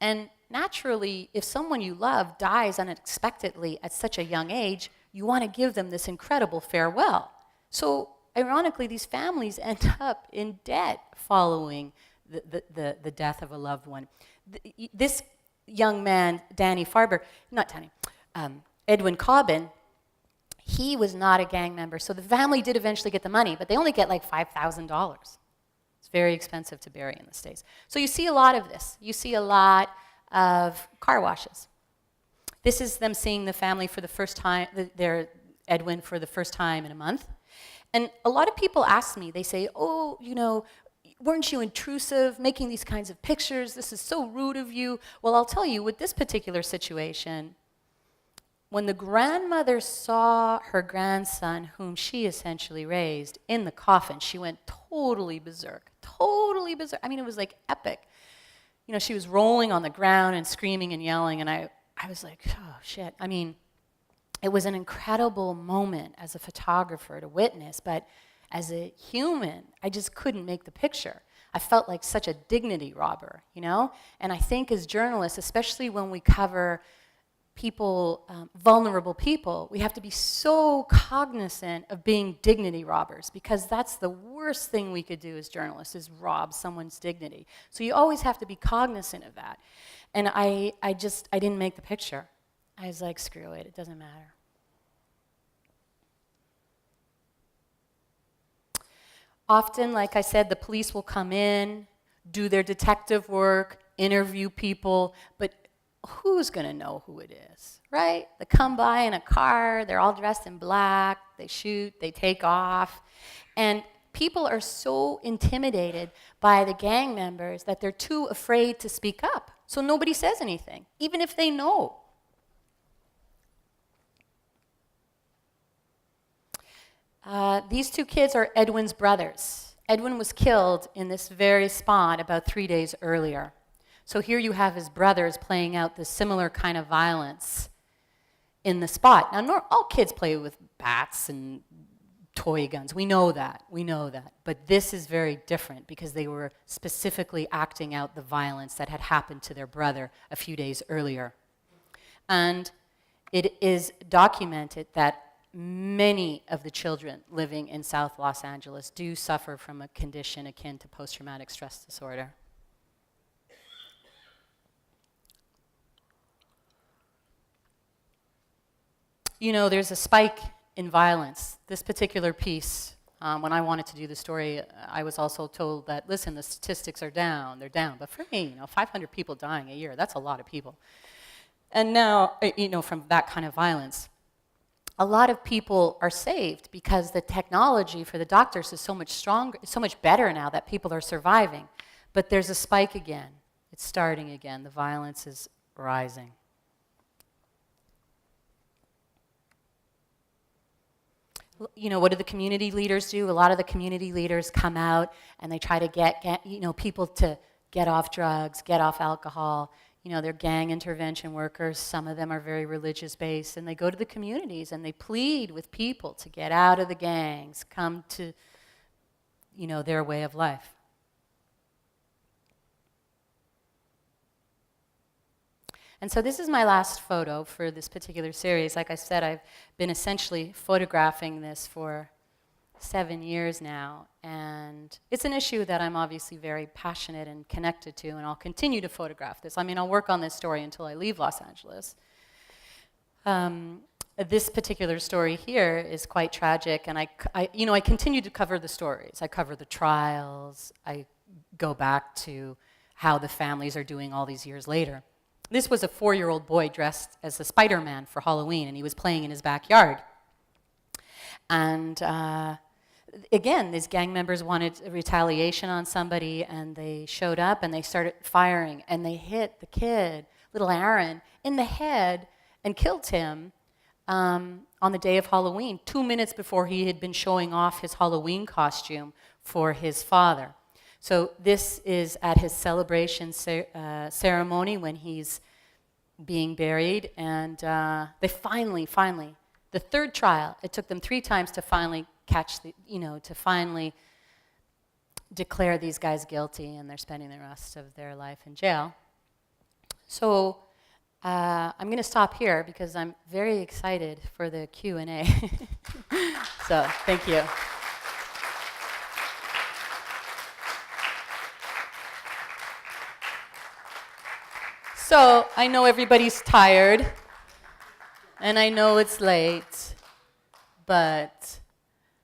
And naturally, if someone you love dies unexpectedly at such a young age, you want to give them this incredible farewell. So ironically, these families end up in debt following the death of a loved one. This young man, Edwin Cobbin, he was not a gang member. So the family did eventually get the money, but they only get like $5,000. It's very expensive to bury in the States. So you see a lot of this. You see a lot of car washes. This is them seeing the family for the first time, Edwin for the first time in a month. And a lot of people ask me, they say, oh, you know, weren't you intrusive making these kinds of pictures? This is so rude of you. Well, I'll tell you, with this particular situation, when the grandmother saw her grandson, whom she essentially raised, in the coffin, she went totally berserk, totally berserk. I mean, it was like epic. You know, she was rolling on the ground and screaming and yelling, and I was like, oh, shit. I mean, it was an incredible moment as a photographer to witness, but as a human, I just couldn't make the picture. I felt like such a dignity robber, you know? And I think as journalists, especially when we cover people, vulnerable people, we have to be so cognizant of being dignity robbers, because that's the worst thing we could do as journalists, is rob someone's dignity. So you always have to be cognizant of that. And I didn't make the picture. I was like, screw it, it doesn't matter. Often, like I said, the police will come in, do their detective work, interview people, but who's going to know who it is, right? They come by in a car, they're all dressed in black, they shoot, they take off, and people are so intimidated by the gang members that they're too afraid to speak up. So nobody says anything, even if they know. These two kids are Edwin's brothers. Edwin was killed in this very spot about 3 days earlier. So here you have his brothers playing out this similar kind of violence in the spot. Now, all kids play with bats and toy guns. We know that. But this is very different because they were specifically acting out the violence that had happened to their brother a few days earlier. And it is documented that many of the children living in South Los Angeles do suffer from a condition akin to post-traumatic stress disorder. You know, there's a spike in violence. This particular piece, when I wanted to do the story, I was also told that, listen, the statistics are down, they're down. But for me, 500 people dying a year, that's a lot of people. And now, from that kind of violence, a lot of people are saved because the technology for the doctors is so much stronger, so much better now that people are surviving. But there's a spike again. It's starting again. The violence is rising. What do the community leaders do? A lot of the community leaders come out and they try to get people to get off drugs, get off alcohol. They're gang intervention workers. Some of them are very religious based, and they go to the communities and they plead with people to get out of the gangs, come to, their way of life. And so this is my last photo for this particular series. Like I said, I've been essentially photographing this for 7 years now, and it's an issue that I'm obviously very passionate and connected to, and I'll continue to photograph this. I'll work on this story until I leave Los Angeles. This particular story here is quite tragic, and I continue to cover the stories. I cover the trials. I go back to how the families are doing all these years later. This was a 4-year-old boy dressed as a Spider-Man for Halloween, and he was playing in his backyard. And again, these gang members wanted retaliation on somebody, and they showed up and they started firing, and they hit the kid, little Aaron, in the head and killed him on the day of Halloween, 2 minutes before he had been showing off his Halloween costume for his father. So this is at his celebration ceremony when he's being buried, and they finally, the third trial, it took them 3 times to finally to finally declare these guys guilty, and they're spending the rest of their life in jail. So I'm going to stop here because I'm very excited for the Q&A. So thank you. So I know everybody's tired, and I know it's late, but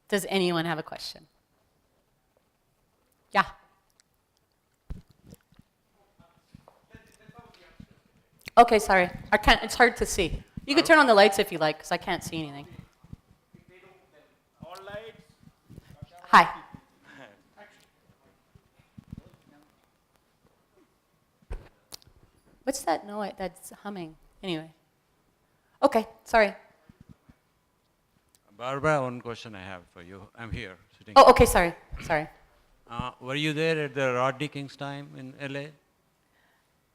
does anyone have a question? Yeah. Okay, sorry. I can't. It's hard to see. You could turn on the lights if you like, because I can't see anything. Hi. What's that noise that's humming? Anyway. Okay, sorry. Barbara, one question I have for you. I'm here sitting. Oh, okay, sorry. Were you there at the Rodney King's time in LA?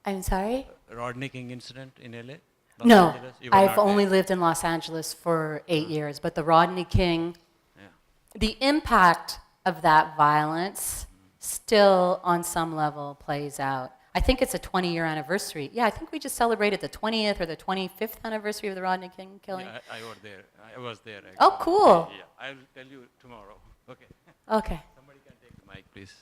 I'm sorry? Rodney King incident in LA? No, Angeles? You were I've not only there. lived in Los Angeles for 8 years, but the Rodney King, Yeah. the impact of that violence still on some level plays out. I think it's a 20-year anniversary. Yeah, I think we just celebrated the 20th or the 25th anniversary of the Rodney King killing. Yeah, I was there. Actually. Oh, cool. Yeah, I'll tell you tomorrow. Okay. Okay. Somebody can take the mic, please.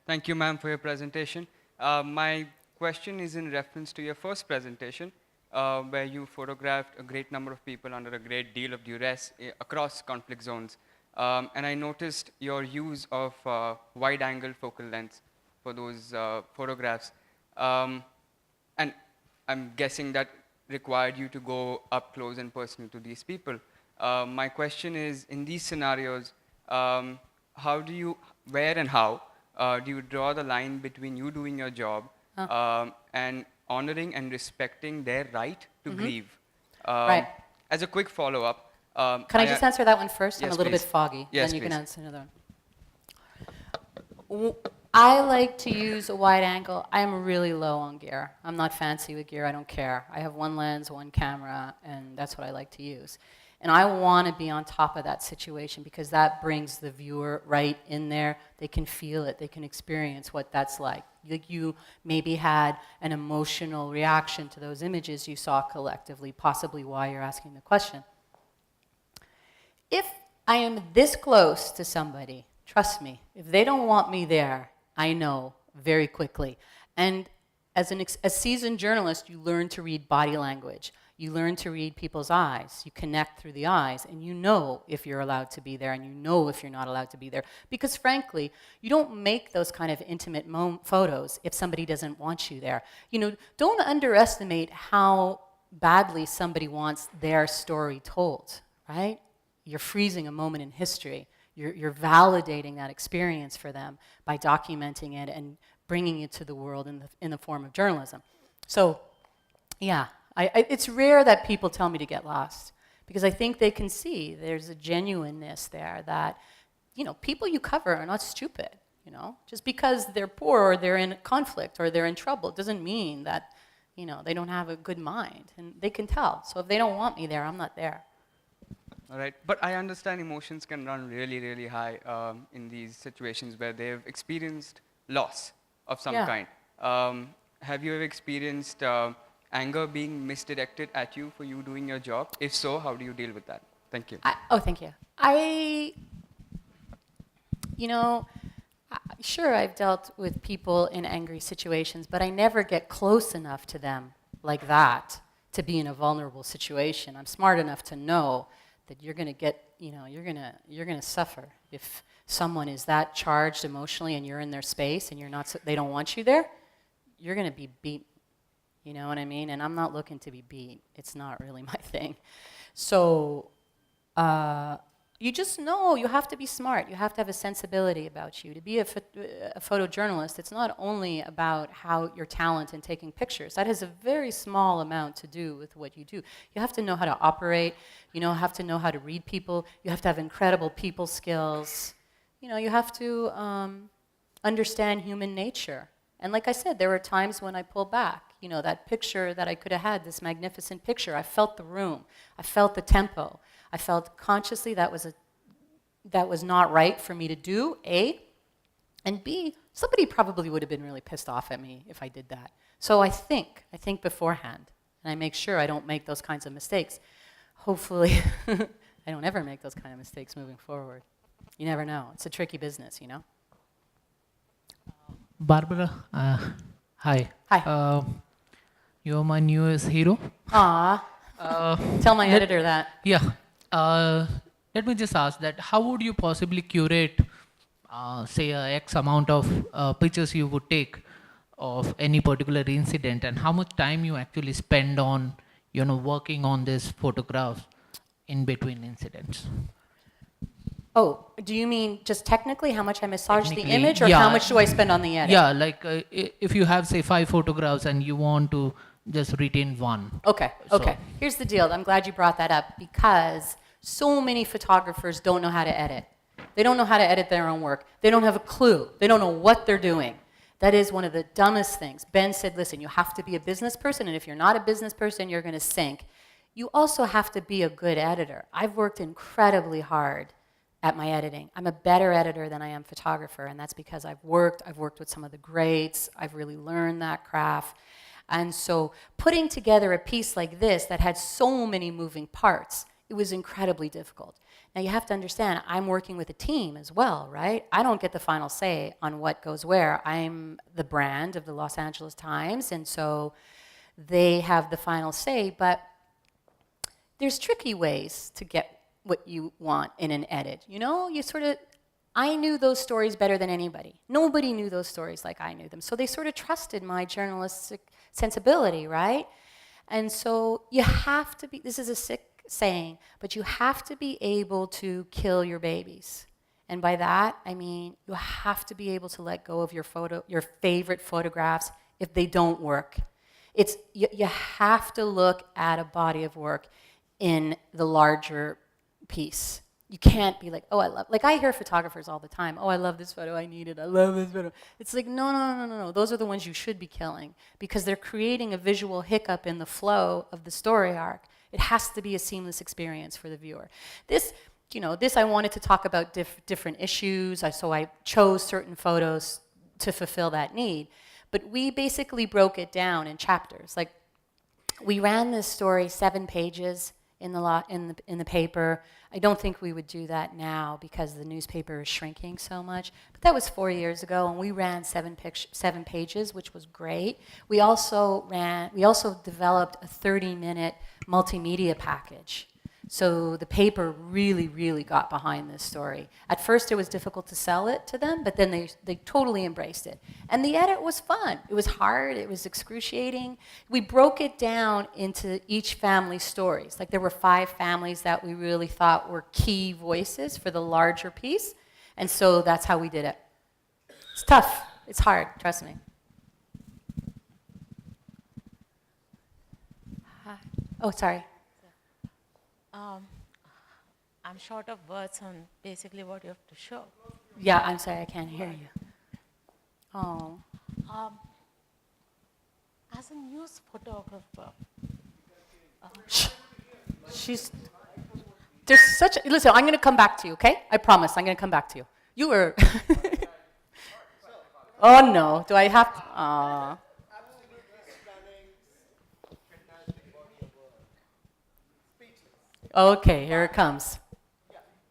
Thank you, ma'am, for your presentation. My question is in reference to your first presentation, where you photographed a great number of people under a great deal of duress across conflict zones. And I noticed your use of wide-angle focal lengths for those photographs. And I'm guessing that required you to go up close and personal to these people. My question is, in these scenarios, where and how do you draw the line between you doing your job and honoring and respecting their right to grieve? Right. As a quick follow-up. Can I just answer that one first? Yes, I'm a little please. bit foggy. Yes, then you please. can answer another one. I like to use a wide angle. I'm really low on gear. I'm not fancy with gear. I don't care. I have one lens, one camera, and that's what I like to use. And I want to be on top of that situation because that brings the viewer right in there. They can feel it. They can experience what that's like. You maybe had an emotional reaction to those images you saw collectively, possibly why you're asking the question. If I am this close to somebody, trust me, if they don't want me there, I know very quickly. And as a seasoned journalist, you learn to read body language. You learn to read people's eyes. You connect through the eyes, and you know if you're allowed to be there, and you know if you're not allowed to be there. Because frankly, you don't make those kind of intimate photos if somebody doesn't want you there. You know, don't underestimate how badly somebody wants their story told, right? You're freezing a moment in history. You're validating that experience for them by documenting it and bringing it to the world in the form of journalism. So, yeah. It's rare that people tell me to get lost because I think they can see there's a genuineness there that, you know, people you cover are not stupid, you know. Just because they're poor or they're in conflict or they're in trouble doesn't mean that, you know, they don't have a good mind, and they can tell. So if they don't want me there, I'm not there. All right, but I understand emotions can run really, really high in these situations where they've experienced loss of some kind. Have you ever experienced anger being misdirected at you for you doing your job? If so, how do you deal with that? Thank you. Thank you. You know, sure, I've dealt with people in angry situations, but I never get close enough to them like that to be in a vulnerable situation. I'm smart enough to know that you're going to get, you know, you're going to suffer if someone is that charged emotionally and you're in their space and you're not, they don't want you there. You're going to be beaten. You know what I mean? And I'm not looking to be beat. It's not really my thing. So you just know you have to be smart. You have to have a sensibility about you. To be a photojournalist, it's not only about how your talent in taking pictures. That has a very small amount to do with what you do. You have to know how to operate. You have to know how to read people. You have to have incredible people skills. You know, you have to understand human nature. And like I said, there were times when I pulled back. You know, that picture that I could have had, this magnificent picture, I felt the room. I felt the tempo. I felt consciously that was not right for me to do, A. And B, somebody probably would have been really pissed off at me if I did that. So I think beforehand. And I make sure I don't make those kinds of mistakes. Hopefully, I don't ever make those kind of mistakes moving forward. You never know. It's a tricky business, you know? Barbara, hi. Hi. You're my newest hero. Tell my editor that. Yeah. Let me just ask that, how would you possibly curate, say, X amount of pictures you would take of any particular incident, and how much time you actually spend on, you know, working on this photograph in between incidents? Oh, do you mean just technically how much I massage the image, or how much do I spend on the edit? Yeah, like if you have, say, 5 photographs and you want to just retain one. Okay. Here's the deal. I'm glad you brought that up, because so many photographers don't know how to edit. They don't know how to edit their own work. They don't have a clue. They don't know what they're doing. That is one of the dumbest things. Ben said, listen, you have to be a business person, and if you're not a business person, you're going to sink. You also have to be a good editor. I've worked incredibly hard at my editing. I'm a better editor than I am photographer, and that's because I've worked with some of the greats. I've really learned that craft. And so putting together a piece like this that had so many moving parts, it was incredibly difficult. Now you have to understand, I'm working with a team as well, right? I don't get the final say on what goes where. I'm the brand of the Los Angeles Times, and so they have the final say, but there's tricky ways to get what you want in an edit. You know, I knew those stories better than anybody. Nobody knew those stories like I knew them. So they sort of trusted my journalistic sensibility, right? And so you have to be, this is a sick saying, but you have to be able to kill your babies. And by that, I mean, you have to be able to let go of your favorite photographs if they don't work. You have to look at a body of work in the larger piece. you can't be like, oh, like I hear photographers all the time, oh, I love this photo, I need it, I love this photo. It's like, no. Those are the ones you should be killing because they're creating a visual hiccup in the flow of the story arc. It has to be a seamless experience for the viewer. This I wanted to talk about different issues, so I chose certain photos to fulfill that need. But we basically broke it down in chapters. Like, we ran this story 7 pages in the paper. I don't think we would do that now because the newspaper is shrinking so much. But that was 4 years ago, and we ran 7 pages, which was great. We also developed a 30-minute multimedia package. So the paper really, really got behind this story. At first, it was difficult to sell it to them, but then they totally embraced it. And the edit was fun. It was hard. It was excruciating. We broke it down into each family's stories. Like, there were 5 families that we really thought were key voices for the larger piece. And so that's how we did it. It's tough. It's hard. Trust me. Hi. Oh, sorry. I'm short of words on basically what you have to show. Yeah, I'm sorry, I can't hear you. Oh. As a news photographer, Listen, I'm going to come back to you, okay? I promise, I'm going to come back to you. You were... Oh, no, do I have to... Okay, here it comes.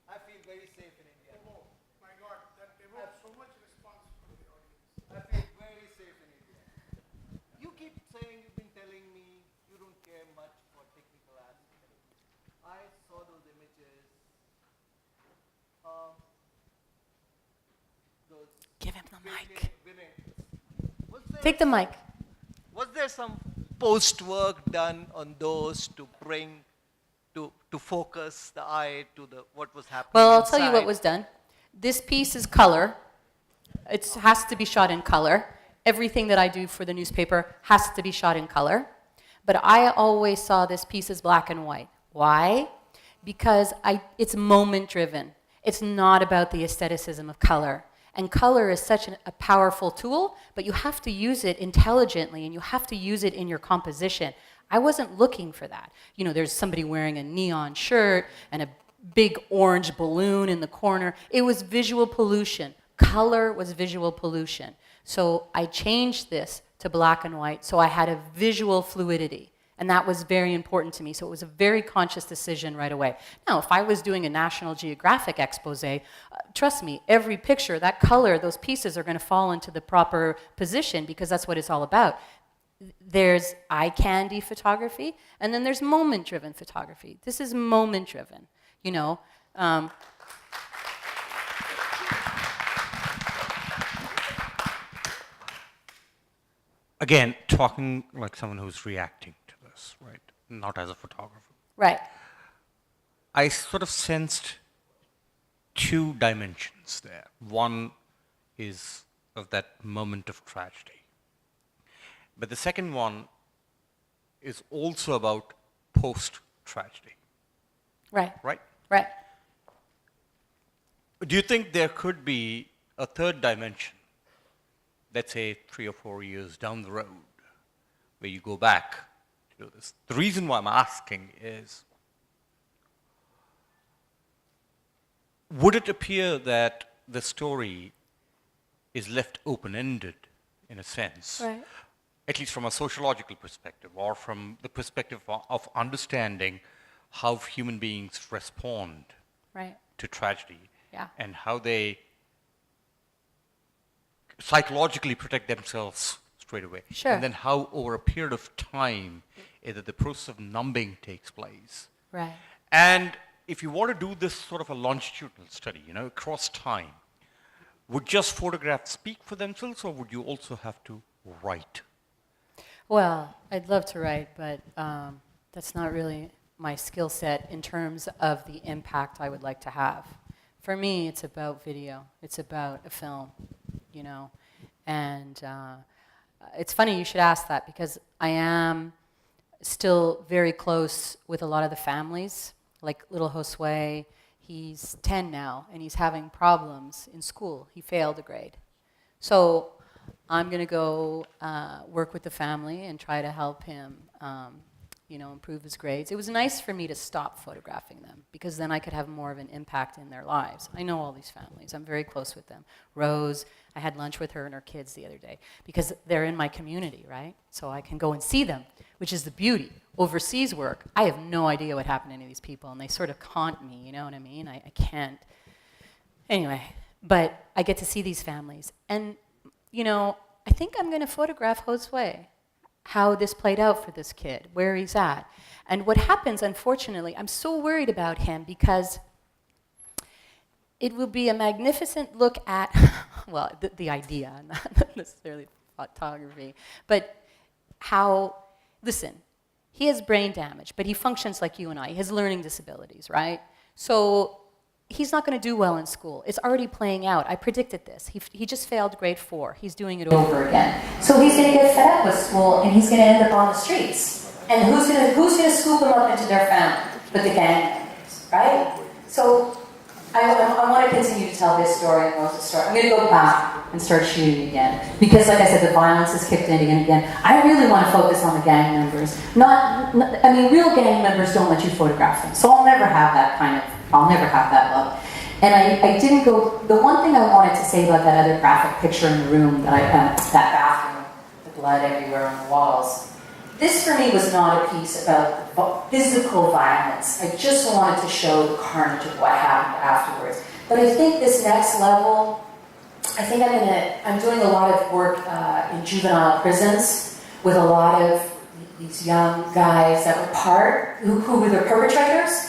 I feel very safe in India. Oh my God, I have so much response from the audience. I feel very safe in India. You keep saying, you've been telling me you don't care much for technical aspects. I saw those images. Give him the mic. Take the mic. Was there some post work done on those to bring to focus the eye to what was happening Well, I'll inside? tell you what was done. This piece is color. It has to be shot in color. Everything that I do for the newspaper has to be shot in color. But I always saw this piece as black and white. Why? Because it's moment driven. It's not about the aestheticism of color. And color is such a powerful tool, but you have to use it intelligently and you have to use it in your composition. I wasn't looking for that. You know, there's somebody wearing a neon shirt and a big orange balloon in the corner. It was visual pollution. Color was visual pollution. So I changed this to black and white so I had a visual fluidity. And that was very important to me. So it was a very conscious decision right away. Now, if I was doing a National Geographic expose, trust me, every picture, that color, those pieces are going to fall into the proper position because that's what it's all about. There's eye candy photography, and then there's moment-driven photography. This is moment-driven, you know. Again, talking like someone who's reacting to this, right? Not as a photographer. Right. I sort of sensed 2 dimensions there. One is of that moment of tragedy. But the second one is also about post-tragedy. Right. Right? Right. Do you think there could be a third dimension, let's say 3 or 4 years down the road, where you go back to do this? The reason why I'm asking is, would it appear that the story is left open-ended in a sense? Right. At least from a sociological perspective, or from the perspective of understanding how human beings respond to tragedy, and how they psychologically protect themselves straight away. Sure. And then how over a period of time, either the process of numbing takes place. Right. And if you want to do this sort of a longitudinal study, you know, across time, would just photographs speak for themselves, or would you also have to write? Well, I'd love to write, but that's not really my skill set in terms of the impact I would like to have. For me, it's about video. It's about a film, you know. And it's funny you should ask that because I am still very close with a lot of the families, like little Josue. He's 10 now, and he's having problems in school. He failed a grade. So I'm going to go work with the family and try to help him, improve his grades. It was nice for me to stop photographing them because then I could have more of an impact in their lives. I know all these families. I'm very close with them. Rose, I had lunch with her and her kids the other day because they're in my community, right? So I can go and see them, which is the beauty. Overseas work, I have no idea what happened to any of these people, and they sort of haunt me, you know what I mean? I can't. Anyway, but I get to see these families. And, I think I'm going to photograph Josue, how this played out for this kid, where he's at. And what happens, unfortunately, I'm so worried about him because it will be a magnificent look at, well, the idea, not necessarily photography, but how, listen, he has brain damage, but he functions like you and I. He has learning disabilities, right? So he's not going to do well in school. It's already playing out. I predicted this. He just failed grade 4. He's doing it over again. So he's going to get fed up with school, and he's going to end up on the streets. And who's going to scoop him up into their family? But the gang members, right? So I want to continue to tell this story and Rose's story. I'm going to go back and start shooting again. Because, like I said, the violence has kicked in again. I really want to focus on the gang members. Real gang members don't let you photograph them. So I'll never have that love. And I didn't go, the one thing I wanted to say about that other graphic picture in the room, that bathroom, the blood everywhere on the walls, this for me was not a piece about physical violence. I just wanted to show the carnage of what happened afterwards. But I think this next level, I'm doing a lot of work in juvenile prisons with a lot of these young guys that were who were the perpetrators.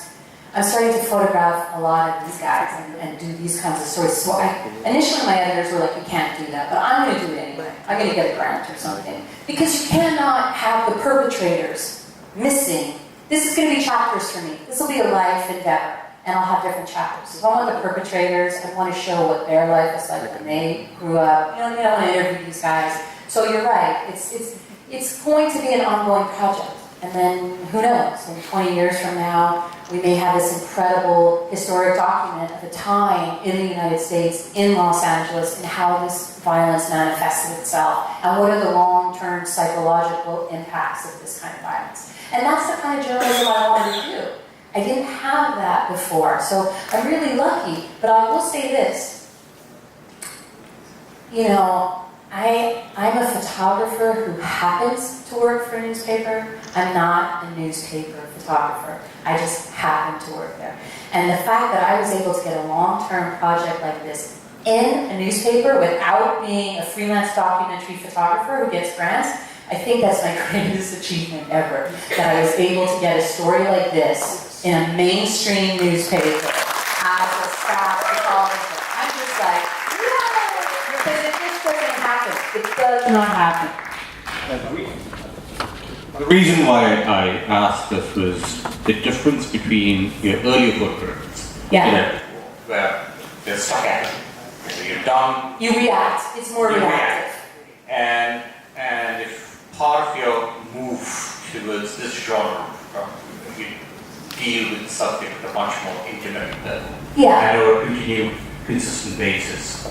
I'm starting to photograph a lot of these guys and do these kinds of stories. So initially my editors were like, you can't do that, but I'm going to do it anyway. I'm going to get a grant or something. Because you cannot have the perpetrators missing. This is going to be chapters for me. This will be a life endeavor, and I'll have different chapters. So I want the perpetrators. I want to show what their life was like when they grew up. I want to interview these guys. So you're right. It's going to be an ongoing project. And then, who knows, in 20 years from now, we may have this incredible historic document of a time in the United States, in Los Angeles, and how this violence manifested itself, and what are the long-term psychological impacts of this kind of violence. And that's the kind of journalism I wanted to do. I didn't have that before, so I'm really lucky, but I will say this. I'm a photographer who happens to work for a newspaper. I'm not a newspaper photographer. I just happen to work there. And the fact that I was able to get a long-term project like this in a newspaper without being a freelance documentary photographer who gets grants, I think that's my greatest achievement ever. That I was able to get a story like this in a mainstream newspaper as a staff photographer. I'm just like, yay! Because it just doesn't happen. It does not happen. The reason why I asked this was the difference between your earlier photographs, where they're stuck at it. So you're done. You react. It's more reactive. And if part of your move towards this genre, you deal with the subject at a much more intimate level, and on a continued, consistent basis.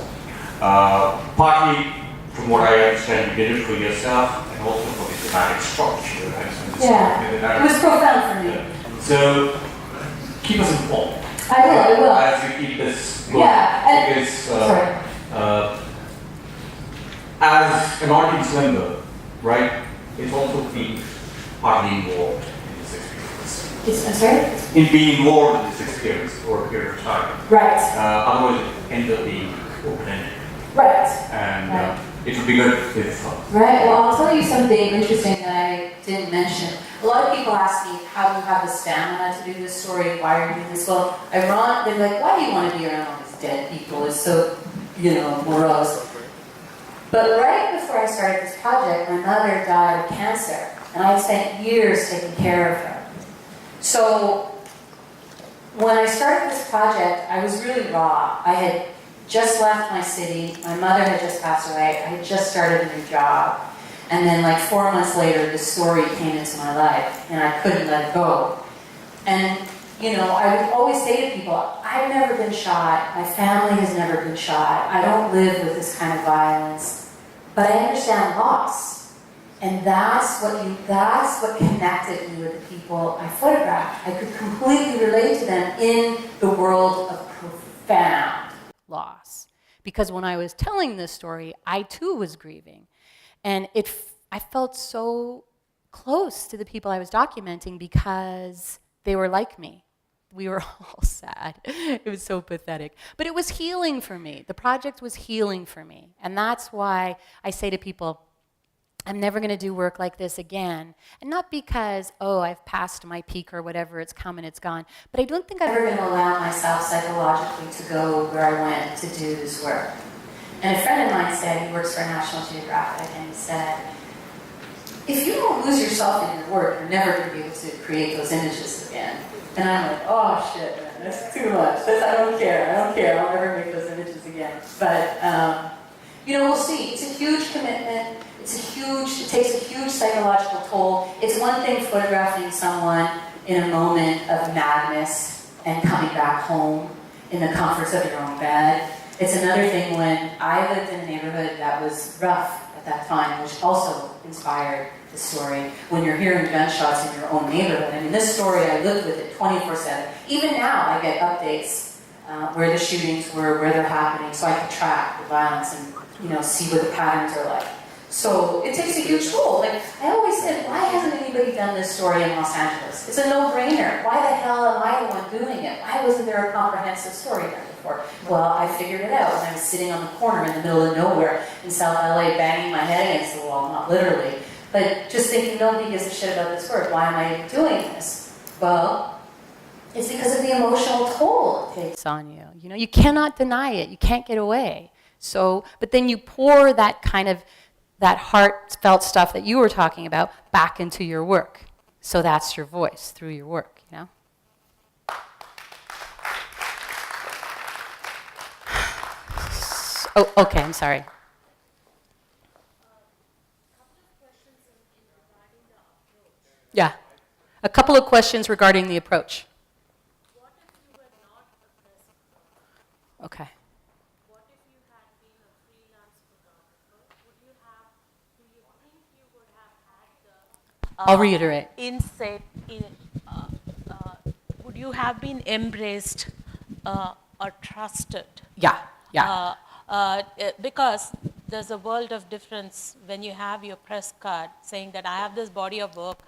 Partly, from what I understand, you did it for yourself, and also for the thematic structure. It was profound for me. So, keep us informed. I will. As you keep this going. Because as an audience member, right, it's also being partly involved in this experience. I'm sorry? In being involved in this experience for a period of time. Right. Otherwise, it ends up being open-ended. Right. And it would be good if... Right, well, I'll tell you something interesting that I didn't mention. A lot of people ask me, how do you have the stamina to do this story? Why are you doing this? Well, they're like, why do you want to be around all these dead people? It's so, morose. But right before I started this project, my mother died of cancer. And I spent years taking care of her. So when I started this project, I was really raw. I had just left my city. My mother had just passed away. I had just started a new job. And then 4 months later, this story came into my life, and I couldn't let it go. And You know, I would always say to people, I've never been shot, my family has never been shot, I don't live with this kind of violence, but I understand loss. And that's what connected me with the people I photographed. I could completely relate to them in the world of profound loss. Because when I was telling this story, I too was grieving. And I felt so close to the people I was documenting because they were like me. We were all sad. It was so pathetic. But it was healing for me. The project was healing for me. And that's why I say to people, I'm never going to do work like this again. And not because, oh, I've passed my peak or whatever, it's come and it's gone. But I don't think I'm ever going to allow myself psychologically to go where I went to do this work. And a friend of mine said, he works for National Geographic, and he said, if you don't lose yourself in your work, you're never going to be able to create those images again. And I'm like, oh shit, man, that's too much. I don't care, I'll never make those images again. But, you know, we'll see. It's a huge commitment. It takes a huge psychological toll. It's one thing photographing someone in a moment of madness and coming back home in the comforts of your own bed. It's another thing when I lived in a neighborhood that was rough at that time, which also inspired the story. When you're hearing gunshots in your own neighborhood. I mean, this story, I lived with it 24/7. Even now, I get updates where the shootings were, where they're happening, so I can track the violence and, you know, see what the patterns are like. So it takes a huge toll. Like, I always said, why hasn't anybody done this story in Los Angeles? It's a no-brainer. Why the hell am I the one doing it? Why wasn't there a comprehensive story done before? Well, I figured it out when I was sitting on the corner in the middle of nowhere in South LA, banging my head against the wall, not literally, but just thinking, nobody gives a shit about this work. Why am I doing this? Well, it's because of the emotional toll it takes on you. You know, you cannot deny it. You can't get away. So, but then you pour that kind of that heartfelt stuff that you were talking about back into your work. So that's your voice through your work, you know? Oh, okay, I'm sorry. Yeah, a couple of questions regarding the approach. Okay. I'll reiterate. Would you have been embraced or trusted? Yeah, yeah. Because there's a world of difference when you have your press card saying that I have this body of work,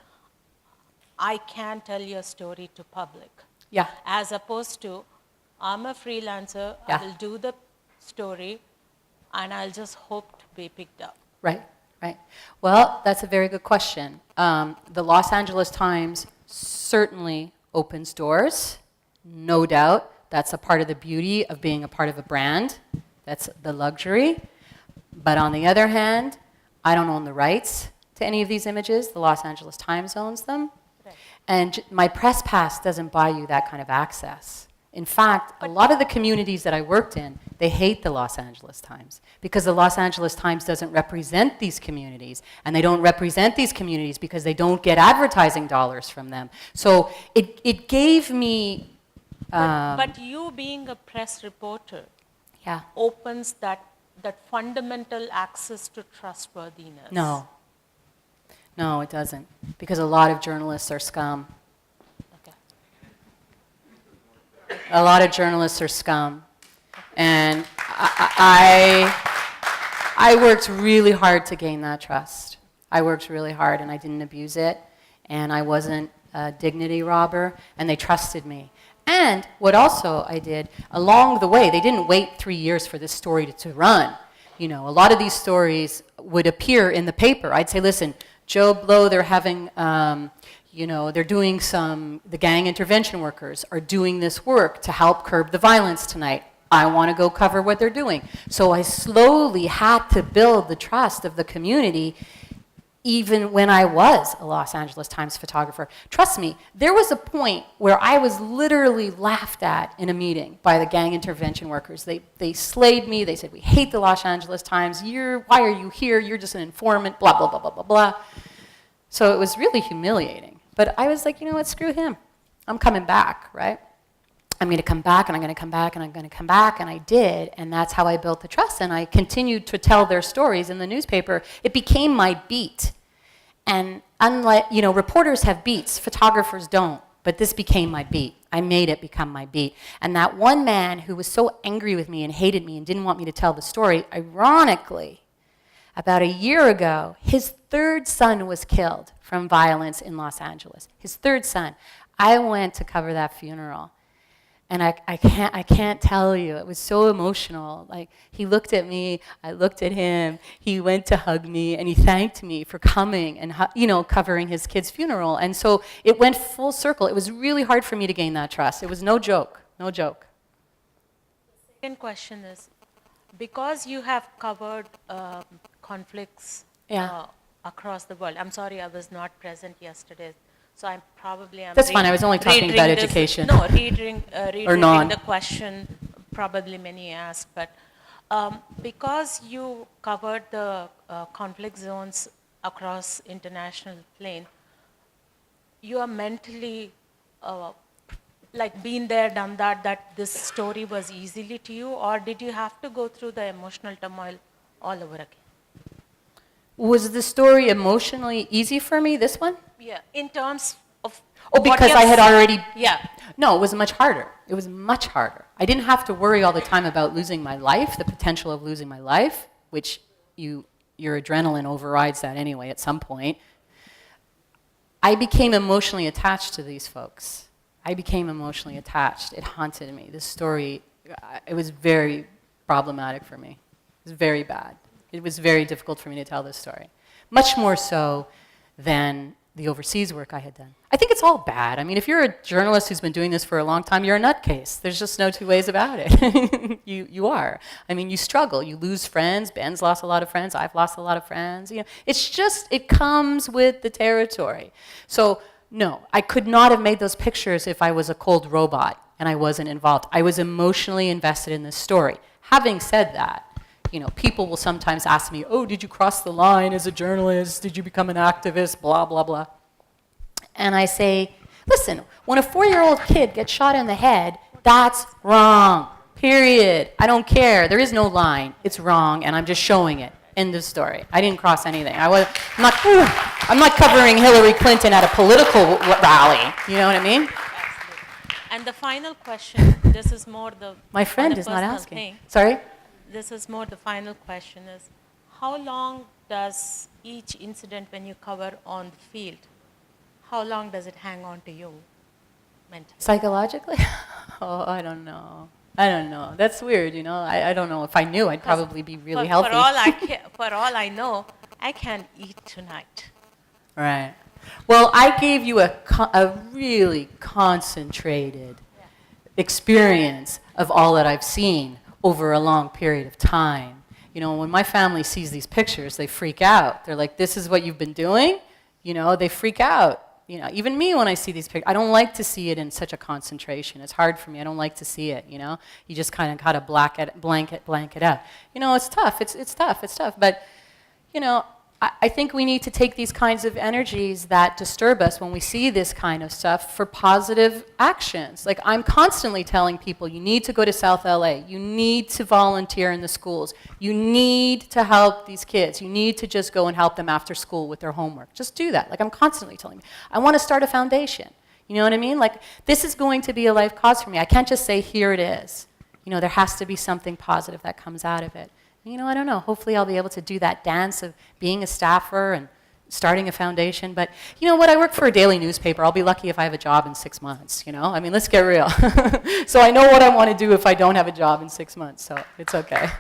I can tell your story to public. Yeah. As opposed to, I'm a freelancer, Yeah. I will do the story, and I'll just hope to be picked up. Right, right. Well, that's a very good question. The Los Angeles Times certainly opens doors, no doubt. That's a part of the beauty of being a part of a brand. That's the luxury. But on the other hand, I don't own the rights to any of these images. The Los Angeles Times owns them. Right. And my press pass doesn't buy you that kind of access. In fact, a lot of the communities that I worked in, they hate the Los Angeles Times because the Los Angeles Times doesn't represent these communities. And they don't represent these communities because they don't get advertising dollars from them. So it gave me... But you being a press reporter opens that fundamental access to trustworthiness. No. No, it doesn't. Because a lot of journalists are scum. A lot of journalists are scum. And I worked really hard to gain that trust. I worked really hard and I didn't abuse it. And I wasn't a dignity robber. And they trusted me. And what also I did, along the way, they didn't wait 3 years for this story to run. You know, a lot of these stories would appear in the paper. I'd say, listen, Joe Blow, they're having... you know, they're doing the gang intervention workers are doing this work to help curb the violence tonight. I want to go cover what they're doing. So I slowly had to build the trust of the community even when I was a Los Angeles Times photographer. Trust me, there was a point where I was literally laughed at in a meeting by the gang intervention workers. They slayed me. They said, we hate the Los Angeles Times. Why are you here? You're just an informant, blah, blah, blah, blah, blah, blah. So it was really humiliating. But I was like, you know what, screw him. I'm coming back, right? I'm going to come back, and I'm going to come back, and I'm going to come back, and I did, and that's how I built the trust, and I continued to tell their stories in the newspaper. It became my beat, and unlike, reporters have beats, photographers don't, but this became my beat. I made it become my beat, and that one man who was so angry with me and hated me and didn't want me to tell the story, ironically, about a year ago, his third son was killed from violence in Los Angeles. His third son. I went to cover that funeral. And I can't tell you, it was so emotional. Like, he looked at me, I looked at him, he went to hug me, and he thanked me for coming and, covering his kid's funeral. And so it went full circle. It was really hard for me to gain that trust. It was no joke, no joke. The second question is, because you have covered conflicts across the world, I'm sorry I was not present yesterday, so I'm That's fine, I was only talking about education. No, reading non. the question, probably many asked, but because you covered the conflict zones across international plane, you are mentally, like been there, done that this story was easily to you, or did you have to go through the emotional turmoil all over again? Was the story emotionally easy for me, this one? Yeah, in terms of... Oh, because I had already... Yeah. No, it was much harder. It was much harder. I didn't have to worry all the time about losing my life, the potential of losing my life, which your adrenaline overrides that anyway at some point. I became emotionally attached to these folks. I became emotionally attached. It haunted me. This story, it was very problematic for me. It was very bad. It was very difficult for me to tell this story. Much more so than the overseas work I had done. I think it's all bad. I mean, if you're a journalist who's been doing this for a long time, you're a nutcase. There's just no two ways about it. you are. I mean, you struggle. You lose friends. Ben's lost a lot of friends. I've lost a lot of friends. It's just, it comes with the territory. So, no, I could not have made those pictures if I was a cold robot and I wasn't involved. I was emotionally invested in this story. Having said that, people will sometimes ask me, oh, did you cross the line as a journalist? Did you become an activist? Blah, blah, blah. And I say, listen, when a 4-year-old kid gets shot in the head, that's wrong, period. I don't care. There is no line. It's wrong, and I'm just showing it. End of story. I didn't cross anything. I'm not covering Hillary Clinton at a political rally. You know what I mean? And the final question, this is more the... My friend is not asking. Thing. Sorry? This is more the final question is, how long does each incident when you cover on the field, how long does it hang on to you mentally? Psychologically? Oh, I don't know. That's weird, I don't know. If I knew, I'd probably be really healthy. For all I know, I can't eat tonight. Right. Well, I gave you a really concentrated experience of all that I've seen over a long period of time. When my family sees these pictures, they freak out. They're like, this is what you've been doing? They freak out. Even me when I see these pictures, I don't like to see it in such a concentration. It's hard for me. I don't like to see it, You just kind of got to blank it out. It's tough. It's tough. But, I think we need to take these kinds of energies that disturb us when we see this kind of stuff for positive actions. Like, I'm constantly telling people, you need to go to South LA. You need to volunteer in the schools. You need to help these kids. You need to just go and help them after school with their homework. Just do that. Like, I'm constantly telling them. I want to start a foundation. You know what I mean? Like, this is going to be a life cause for me. I can't just say, here it is. There has to be something positive that comes out of it. I don't know. Hopefully I'll be able to do that dance of being a staffer and starting a foundation. But you know what? I work for a daily newspaper. I'll be lucky if I have a job in 6 months, I mean, let's get real. So I know what I want to do if I don't have a job in 6 months, so it's okay.